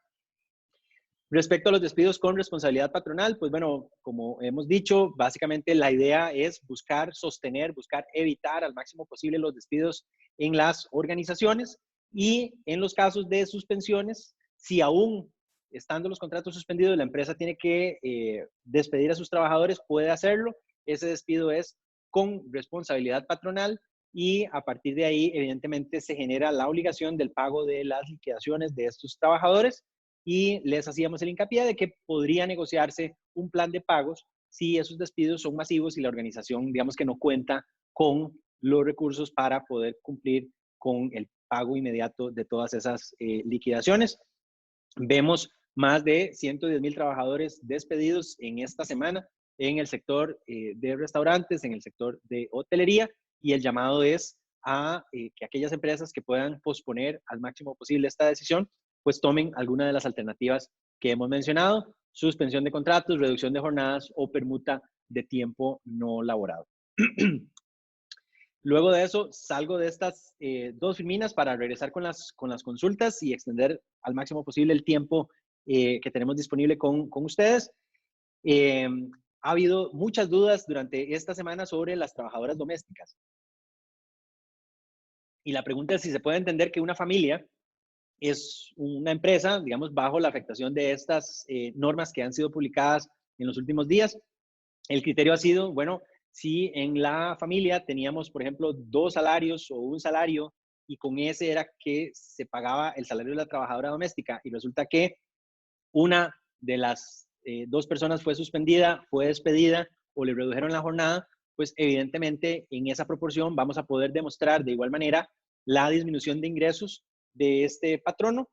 Respecto a los despidos con responsabilidad patronal, pues bueno, como hemos dicho, básicamente la idea es buscar sostener, buscar evitar al máximo posible los despidos en las organizaciones y en los casos de suspensiones, si aún estando los contratos suspendidos, la empresa tiene que despedir a sus trabajadores, puede hacerlo. Ese despido es con responsabilidad patronal y a partir de ahí, evidentemente, se genera la obligación del pago de las liquidaciones de estos trabajadores y les hacíamos el hincapié de que podría negociarse un plan de pagos si esos despidos son masivos y la organización, digamos que no cuenta con los recursos para poder cumplir con el pago inmediato de todas esas liquidaciones. Vemos más de 110,000 trabajadores despedidos en esta semana en el sector de restaurantes, en el sector de hotelería, y el llamado es a que aquellas empresas que puedan posponer al máximo posible esta decisión, pues tomen alguna de las alternativas que hemos mencionado: suspensión de contratos, reducción de jornadas o permuta de tiempo no laborado. Luego de eso, salgo de estas 2 filminas para regresar con las consultas y extender al máximo posible el tiempo que tenemos disponible con ustedes. Ha habido muchas dudas durante esta semana sobre las trabajadoras domésticas. Y la pregunta es si se puede entender que una familia es una empresa, digamos, bajo la afectación de estas normas que han sido publicadas en los últimos días. El criterio ha sido, bueno, si en la familia teníamos, por ejemplo, 2 salarios o un salario y con ese era que se pagaba el salario de la trabajadora doméstica y resulta que una de las 2 personas fue suspendida, fue despedida o le redujeron la jornada, pues evidentemente en esa proporción vamos a poder demostrar de igual manera la disminución de ingresos de este patrono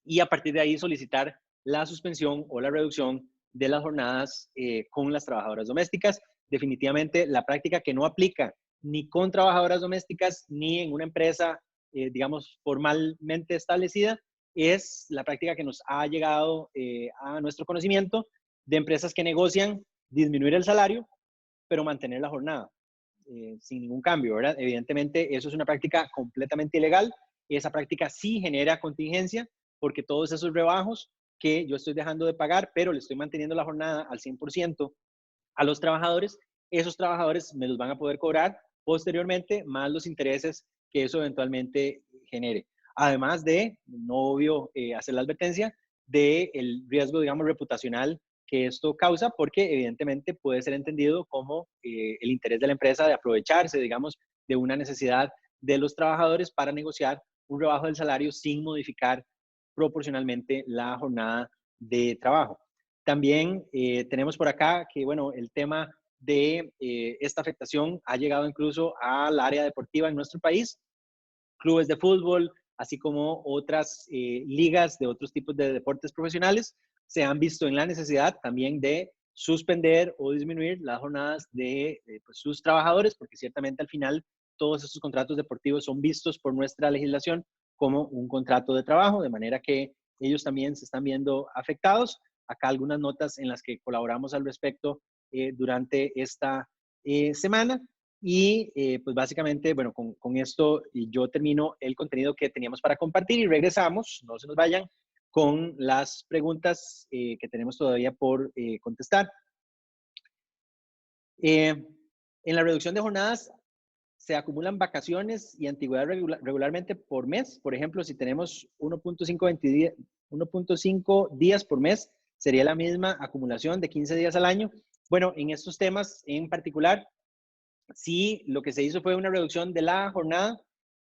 y a partir de ahí solicitar la suspensión o la reducción de las jornadas con las trabajadoras domésticas. Definitivamente la práctica que no aplica ni con trabajadoras domésticas ni en una empresa, digamos, formalmente establecida, es la práctica que nos ha llegado a nuestro conocimiento de empresas que negocian disminuir el salario, pero mantener la jornada. sin ningún cambio, ¿verdad? Evidentemente, eso es una práctica completamente ilegal. Esa práctica sí genera contingencia porque todos esos rebajos que yo estoy dejando de pagar, pero le estoy manteniendo la jornada al 100% a los trabajadores, esos trabajadores me los van a poder cobrar posteriormente, más los intereses que eso eventualmente genere. Además de, no obvio, hacer la advertencia del riesgo, digamos, reputacional que esto causa, porque evidentemente puede ser entendido como el interés de la empresa de aprovecharse, digamos, de una necesidad de los trabajadores para negociar un rebajo del salario sin modificar proporcionalmente la jornada de trabajo. También tenemos por acá que, bueno, el tema de esta afectación ha llegado incluso al área deportiva en nuestro país, clubes de fútbol, así como otras ligas de otros tipos de deportes profesionales, se han visto en la necesidad también de suspender o disminuir las jornadas de pues, sus trabajadores, porque ciertamente al final todos estos contratos deportivos son vistos por nuestra legislación como un contrato de trabajo, de manera que ellos también se están viendo afectados. Acá algunas notas en las que colaboramos al respecto durante esta semana. Y pues básicamente, bueno, con esto yo termino el contenido que teníamos para compartir y regresamos, no se nos vayan, con las preguntas que tenemos todavía por contestar. En la reducción de jornadas se acumulan vacaciones y antigüedad regularmente por mes. Por ejemplo, si tenemos 1.5 días por mes, sería la misma acumulación de 15 días al año. Bueno, en estos temas en particular, si lo que se hizo fue una reducción de la jornada,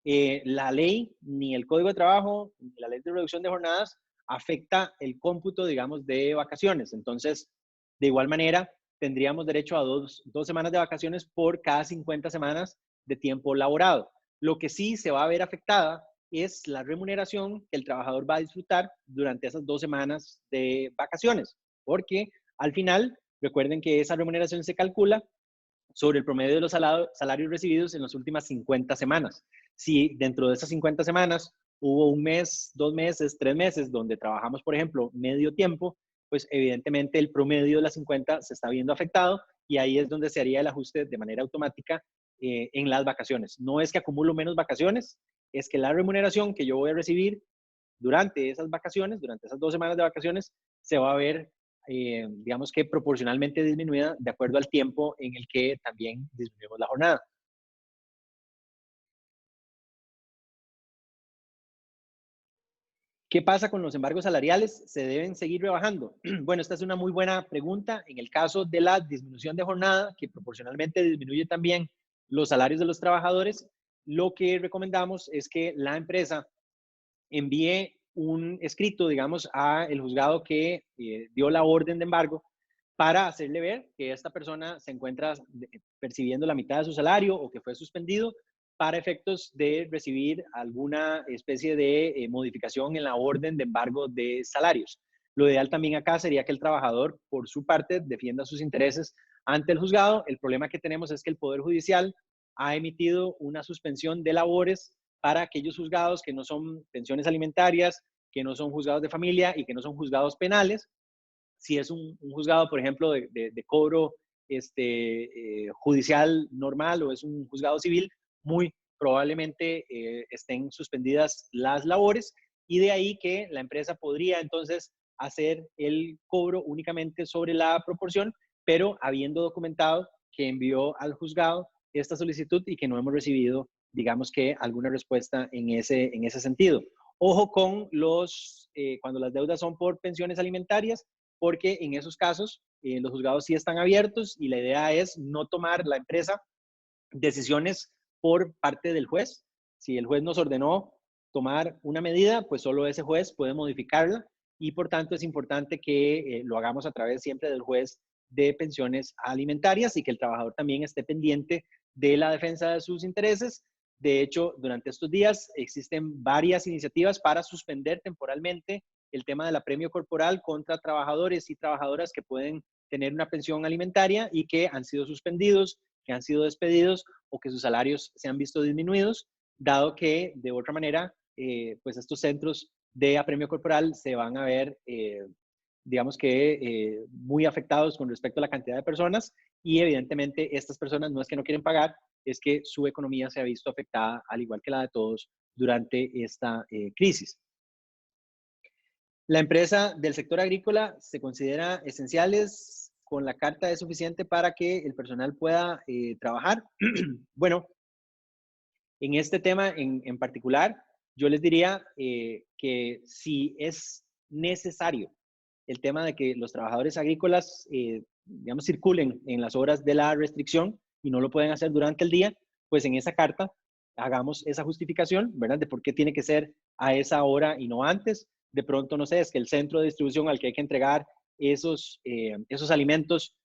la ley, ni el Código de Trabajo, ni la ley de reducción de jornadas afecta el cómputo, digamos, de vacaciones. Entonces, de igual manera, tendríamos derecho a dos semanas de vacaciones por cada 50 semanas de tiempo laborado. Lo que sí se va a ver afectada es la remuneración que el trabajador va a disfrutar durante esas 2 semanas de vacaciones, porque al final, recuerden que esa remuneración se calcula sobre el promedio de los salarios recibidos en las últimas 50 semanas. Si dentro de esas 50 semanas hubo un mes, 2 meses, 3 meses donde trabajamos, por ejemplo, medio tiempo, pues evidentemente el promedio de las 50 se está viendo afectado y ahí es donde se haría el ajuste de manera automática en las vacaciones. No es que acumulo menos vacaciones, es que la remuneración que yo voy a recibir durante esas vacaciones, durante esas 2 semanas de vacaciones, se va a ver digamos que proporcionalmente disminuida de acuerdo al tiempo en el que también disminuimos la jornada. ¿Qué pasa con los embargos salariales? ¿Se deben seguir rebajando? Bueno, esta es una muy buena pregunta. En el caso de la disminución de jornada, que proporcionalmente disminuye también los salarios de los trabajadores, lo que recomendamos es que la empresa envíe un escrito, digamos, a el juzgado que dio la orden de embargo para hacerle ver que esta persona se encuentra percibiendo la mitad de su salario o que fue suspendido para efectos de recibir alguna especie de modificación en la orden de embargo de salarios. Lo ideal también acá sería que el trabajador, por su parte, defienda sus intereses ante el juzgado. El problema que tenemos es que el Poder Judicial ha emitido una suspensión de labores para aquellos juzgados que no son pensiones alimentarias, que no son juzgados de familia y que no son juzgados penales. Si es un juzgado, por ejemplo, de cobro judicial normal o es un juzgado civil, muy probablemente estén suspendidas las labores y de ahí que la empresa podría entonces hacer el cobro únicamente sobre la proporción, pero habiendo documentado que envió al juzgado esta solicitud y que no hemos recibido, digamos que, alguna respuesta en ese sentido. Ojo con cuando las deudas son por pensiones alimentarias, porque en esos casos los juzgados sí están abiertos y la idea es no tomar la empresa decisiones por parte del juez. Si el juez nos ordenó tomar una medida, pues solo ese juez puede modificarla y por tanto es importante que lo hagamos a través siempre del juez de pensiones alimentarias y que el trabajador también esté pendiente de la defensa de sus intereses. De hecho, durante estos días existen varias iniciativas para suspender temporalmente el tema del apremio corporal contra trabajadores y trabajadoras que pueden tener una pensión alimentaria y que han sido suspendidos, que han sido despedidos o que sus salarios se han visto disminuidos, dado que de otra manera, pues estos centros de apremio corporal se van a ver, digamos que, muy afectados con respecto a la cantidad de personas y evidentemente estas personas no es que no quieren pagar, es que su economía se ha visto afectada, al igual que la de todos, durante esta crisis. La empresa del sector agrícola se considera esenciales. Con la carta es suficiente para que el personal pueda trabajar. Bueno, en este tema en particular, yo les diría que si es necesario el tema de que los trabajadores agrícolas, digamos, circulen en las horas de la restricción y no lo pueden hacer durante el día, pues en esa carta hagamos esa justificación, ¿verdad? De por qué tiene que ser a esa hora y no antes. De pronto, no sé, es que el centro de distribución al que hay que entregar esos alimentos,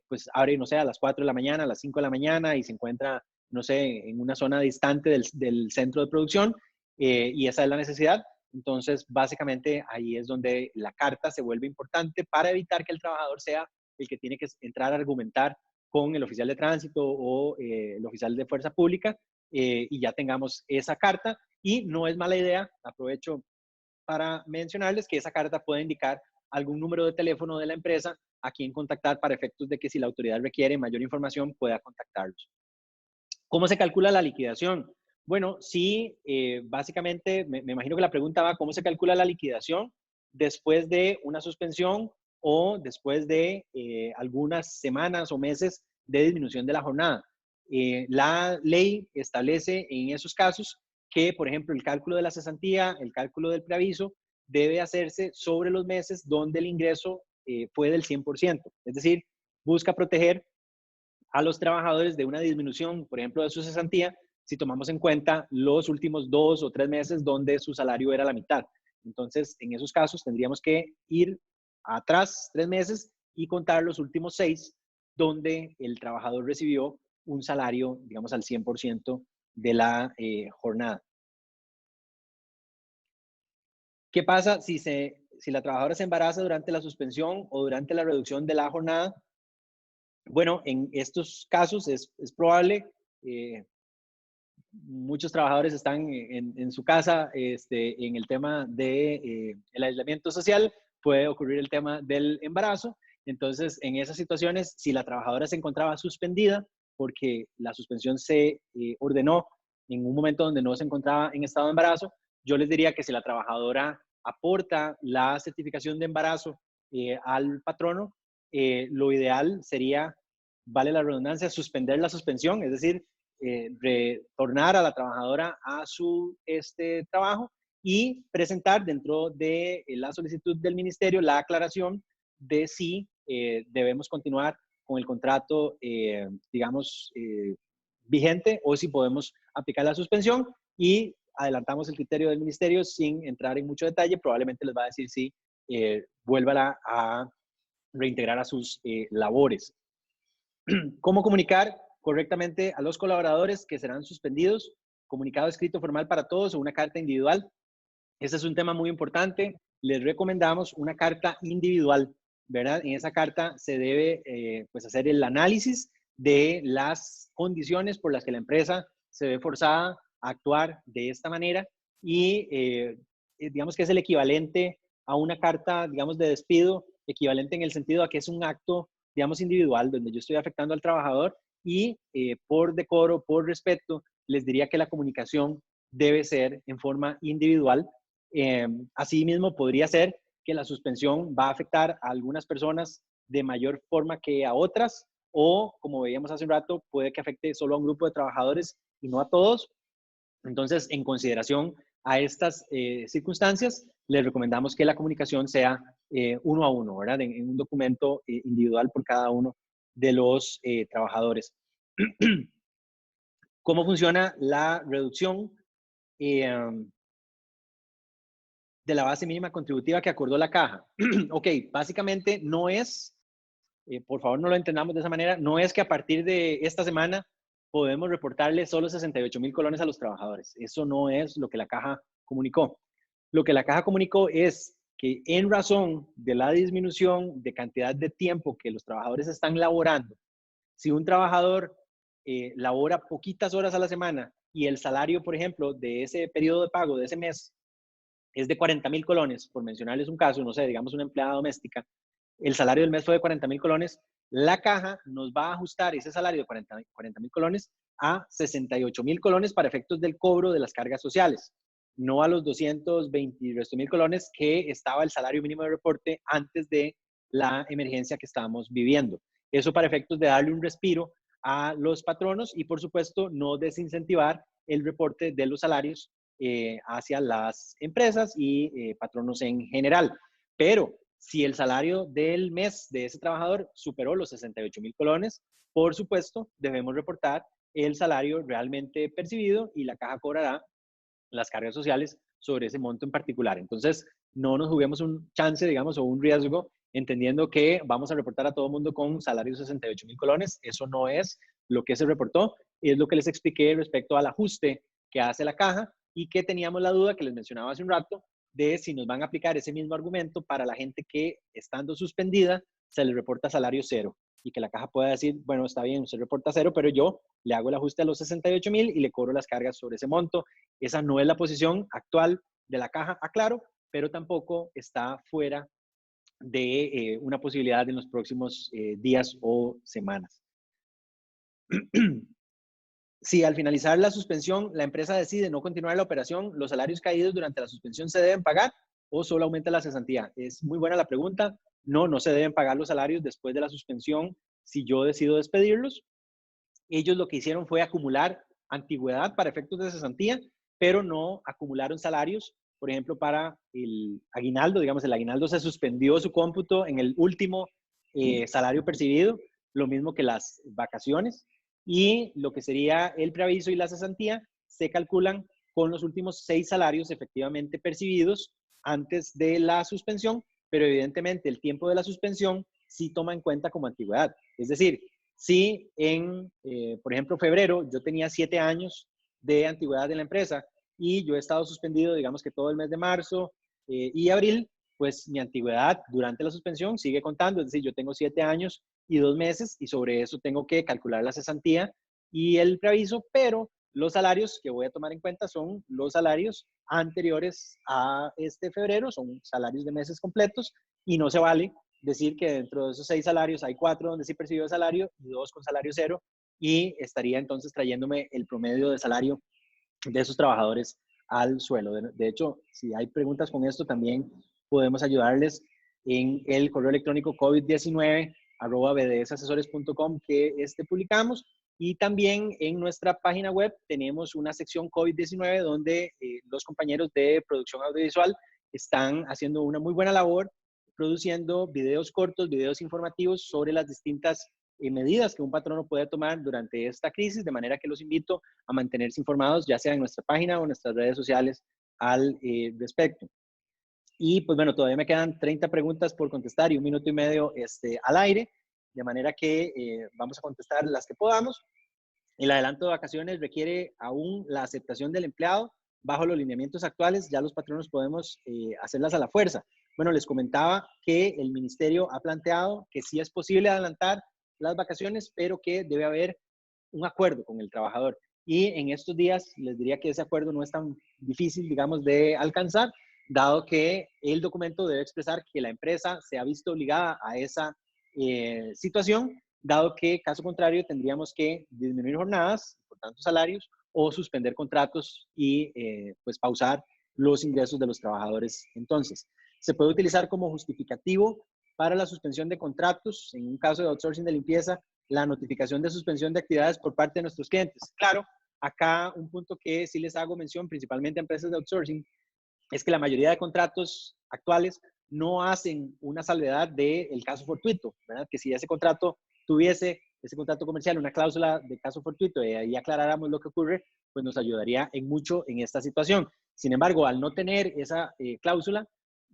pues abre, no sé, a las 4 de la mañana, a las 5 de la mañana y se encuentra, no sé, en una zona distante del centro de producción, y esa es la necesidad. Entonces, básicamente ahí es donde la carta se vuelve importante para evitar que el trabajador sea el que tiene que entrar a argumentar con el oficial de tránsito o el oficial de fuerza pública, y ya tengamos esa carta. Y no es mala idea, aprovecho para mencionarles que esa carta puede indicar algún número de teléfono de la empresa a quien contactar para efectos de que si la autoridad requiere mayor información pueda contactarlos. ¿Cómo se calcula la liquidación? Bueno, sí, básicamente me imagino que la pregunta va, ¿cómo se calcula la liquidación después de una suspensión o después de algunas semanas o meses de disminución de la jornada? La ley establece en esos casos que, por ejemplo, el cálculo de la cesantía, el cálculo del preaviso, debe hacerse sobre los meses donde el ingreso fue del 100%. Es decir, busca proteger a los trabajadores de una disminución, por ejemplo, de su cesantía, si tomamos en cuenta los últimos 2 o 3 meses donde su salario era la mitad. Entonces, en esos casos tendríamos que ir atrás 3 meses y contar los últimos 6 donde el trabajador recibió un salario, digamos, al 100% de la jornada. ¿Qué pasa si la trabajadora se embaraza durante la suspensión o durante la reducción de la jornada? Bueno, en estos casos es probable, muchos trabajadores están en su casa, en el tema de el aislamiento social, puede ocurrir el tema del embarazo. Entonces, en esas situaciones, si la trabajadora se encontraba suspendida, porque la suspensión se ordenó en un momento donde no se encontraba en estado de embarazo, yo les diría que si la trabajadora aporta la certificación de embarazo al patrono, lo ideal sería, vale la redundancia, suspender la suspensión, es decir, retornar a la trabajadora a su trabajo y presentar dentro de la solicitud del ministerio la aclaración de si debemos continuar con el contrato, digamos, vigente o si podemos aplicar la suspensión, y adelantamos el criterio del ministerio sin entrar en mucho detalle. Probablemente les va a decir si vuélvala a reintegrar a sus labores. ¿Cómo comunicar correctamente a los colaboradores que serán suspendidos? Comunicado escrito formal para todos o una carta individual. Ese es un tema muy importante. Les recomendamos una carta individual, ¿verdad? En esa carta se debe pues hacer el análisis de las condiciones por las que la empresa se ve forzada a actuar de esta manera, y digamos que es el equivalente a una carta, digamos, de despido, equivalente en el sentido a que es un acto, digamos, individual, donde yo estoy afectando al trabajador, y por decoro, por respeto, les diría que la comunicación debe ser en forma individual. Asimismo, podría ser que la suspensión va a afectar a algunas personas de mayor forma que a otras, o como veíamos hace un rato, puede que afecte solo a un grupo de trabajadores y no a todos. Entonces, en consideración a estas circunstancias, les recomendamos que la comunicación sea uno a uno, ¿verdad? En un documento individual por cada uno de los trabajadores. ¿Cómo funciona la reducción de la base mínima contributiva que acordó la caja? Ok, básicamente no es, por favor no lo entendamos de esa manera, no es que a partir de esta semana podemos reportarle solo 68,000 colones a los trabajadores. Eso no es lo que la caja comunicó. Lo que la caja comunicó es que en razón de la disminución de cantidad de tiempo que los trabajadores están laborando, si un trabajador labora poquitas horas a la semana y el salario, por ejemplo, de ese periodo de pago, de ese mes, es de 40,000 colones, por mencionarles un caso, no sé, digamos una empleada doméstica, el salario del mes fue de 40,000 colones, La caja nos va a ajustar ese salario de 40.000 colones a 68.000 colones para efectos del cobro de las cargas sociales, no a los 220.000 colones que estaba el salario mínimo de reporte antes de la emergencia que estábamos viviendo. Eso para efectos de darle un respiro a los patronos y, por supuesto, no desincentivar el reporte de los salarios hacia las empresas y patronos en general. Pero si el salario del mes de ese trabajador superó los 68.000 colones, por supuesto, debemos reportar el salario realmente percibido y la caja cobrará las cargas sociales sobre ese monto en particular. Entonces, no nos juguemos un chance, digamos, o un riesgo, entendiendo que vamos a reportar a todo mundo con salarios de 68.000 colones. Eso no es lo que se reportó. Es lo que les expliqué respecto al ajuste que hace la caja y que teníamos la duda que les mencionaba hace un rato de si nos van a aplicar ese mismo argumento para la gente que, estando suspendida, se le reporta salario cero y que la caja pueda decir, bueno, está bien, usted reporta cero, pero yo le hago el ajuste a los 68.000 y le cobro las cargas sobre ese monto. Esa no es la posición actual de la caja, aclaro, pero tampoco está fuera de una posibilidad en los próximos días o semanas. Si al finalizar la suspensión la empresa decide no continuar la operación, ¿los salarios caídos durante la suspensión se deben pagar o solo aumenta la cesantía? Es muy buena la pregunta. No, no se deben pagar los salarios después de la suspensión si yo decido despedirlos. Ellos lo que hicieron fue acumular antigüedad para efectos de cesantía, pero no acumularon salarios. Por ejemplo, para el aguinaldo, digamos, el aguinaldo se suspendió su cómputo en el último salario percibido, lo mismo que las vacaciones, y lo que sería el preaviso y la cesantía se calculan con los últimos 6 salarios efectivamente percibidos antes de la suspensión, pero evidentemente el tiempo de la suspensión sí toma en cuenta como antigüedad. Es decir, si en, por ejemplo, febrero yo tenía 7 años de antigüedad de la empresa y yo he estado suspendido, digamos que todo el mes de marzo y abril, pues mi antigüedad durante la suspensión sigue contando, es decir, yo tengo 7 años y 2 meses y sobre eso tengo que calcular la cesantía y el preaviso, pero los salarios que voy a tomar en cuenta son los salarios anteriores a este febrero, son salarios de meses completos y no se vale decir que dentro de esos 6 salarios hay 4 donde sí percibió salario y 2 con salario cero y estaría entonces trayéndome el promedio de salario de esos trabajadores al suelo. De hecho, si hay preguntas con esto, también podemos ayudarles en el correo electrónico covid19@bdsasesores.com que publicamos y también en nuestra página web tenemos una sección COVID-19 donde los compañeros de producción audiovisual están haciendo una muy buena labor produciendo videos cortos, videos informativos sobre las distintas medidas que un patrono puede tomar durante esta crisis, de manera que los invito a mantenerse informados, ya sea en nuestra página o en nuestras redes sociales al respecto. Y pues bueno, todavía me quedan 30 preguntas por contestar y 1 minuto y medio al aire, de manera que vamos a contestar las que podamos. El adelanto de vacaciones requiere aún la aceptación del empleado. Bajo los lineamientos actuales, ya los patronos podemos hacerlas a la fuerza. Bueno, les comentaba que el ministerio ha planteado que sí es posible adelantar las vacaciones, pero que debe haber un acuerdo con el trabajador. Y en estos días les diría que ese acuerdo no es tan difícil, digamos, de alcanzar, dado que el documento debe expresar que la empresa se ha visto obligada a esa situación, dado que, caso contrario, tendríamos que disminuir jornadas, por tanto salarios, o suspender contratos y pues pausar los ingresos de los trabajadores. Entonces, se puede utilizar como justificativo para la suspensión de contratos, en un caso de outsourcing de limpieza, la notificación de suspensión de actividades por parte de nuestros clientes. Claro, acá un punto que sí les hago mención, principalmente a empresas de outsourcing, es que la mayoría de contratos actuales no hacen una salvedad del caso fortuito, ¿verdad? Que si ese contrato tuviese, ese contrato comercial, una cláusula de caso fortuito y ahí aclaráramos lo que ocurre, pues nos ayudaría en mucho en esta situación. Sin embargo, al no tener esa cláusula,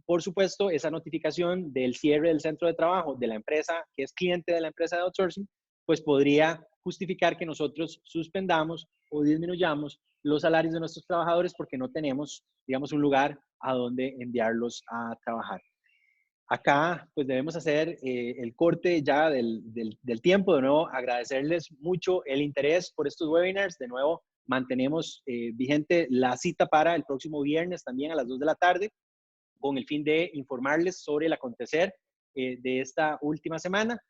por supuesto, esa notificación del cierre del centro de trabajo de la empresa que es cliente de la empresa de outsourcing, pues podría justificar que nosotros suspendamos o disminuyamos los salarios de nuestros trabajadores porque no tenemos, digamos, un lugar a donde enviarlos a trabajar. Acá, pues debemos hacer el corte ya del tiempo. De nuevo, agradecerles mucho el interés por estos webinars. De nuevo, mantenemos vigente la cita para el próximo viernes también a las 2 de la tarde con el fin de informarles sobre el acontecer de esta última semana.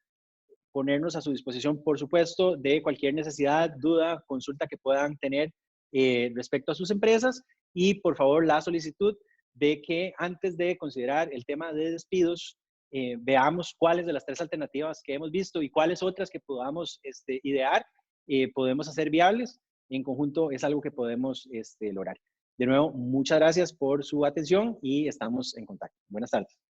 ponernos a su disposición, por supuesto, de cualquier necesidad, duda, consulta que puedan tener respecto a sus empresas y, por favor, la solicitud de que antes de considerar el tema de despidos, veamos cuáles de las 3 alternativas que hemos visto y cuáles otras que podamos idear podemos hacer viables. En conjunto es algo que podemos lograr. De nuevo, muchas gracias por su atención y estamos en contacto. Buenas tardes.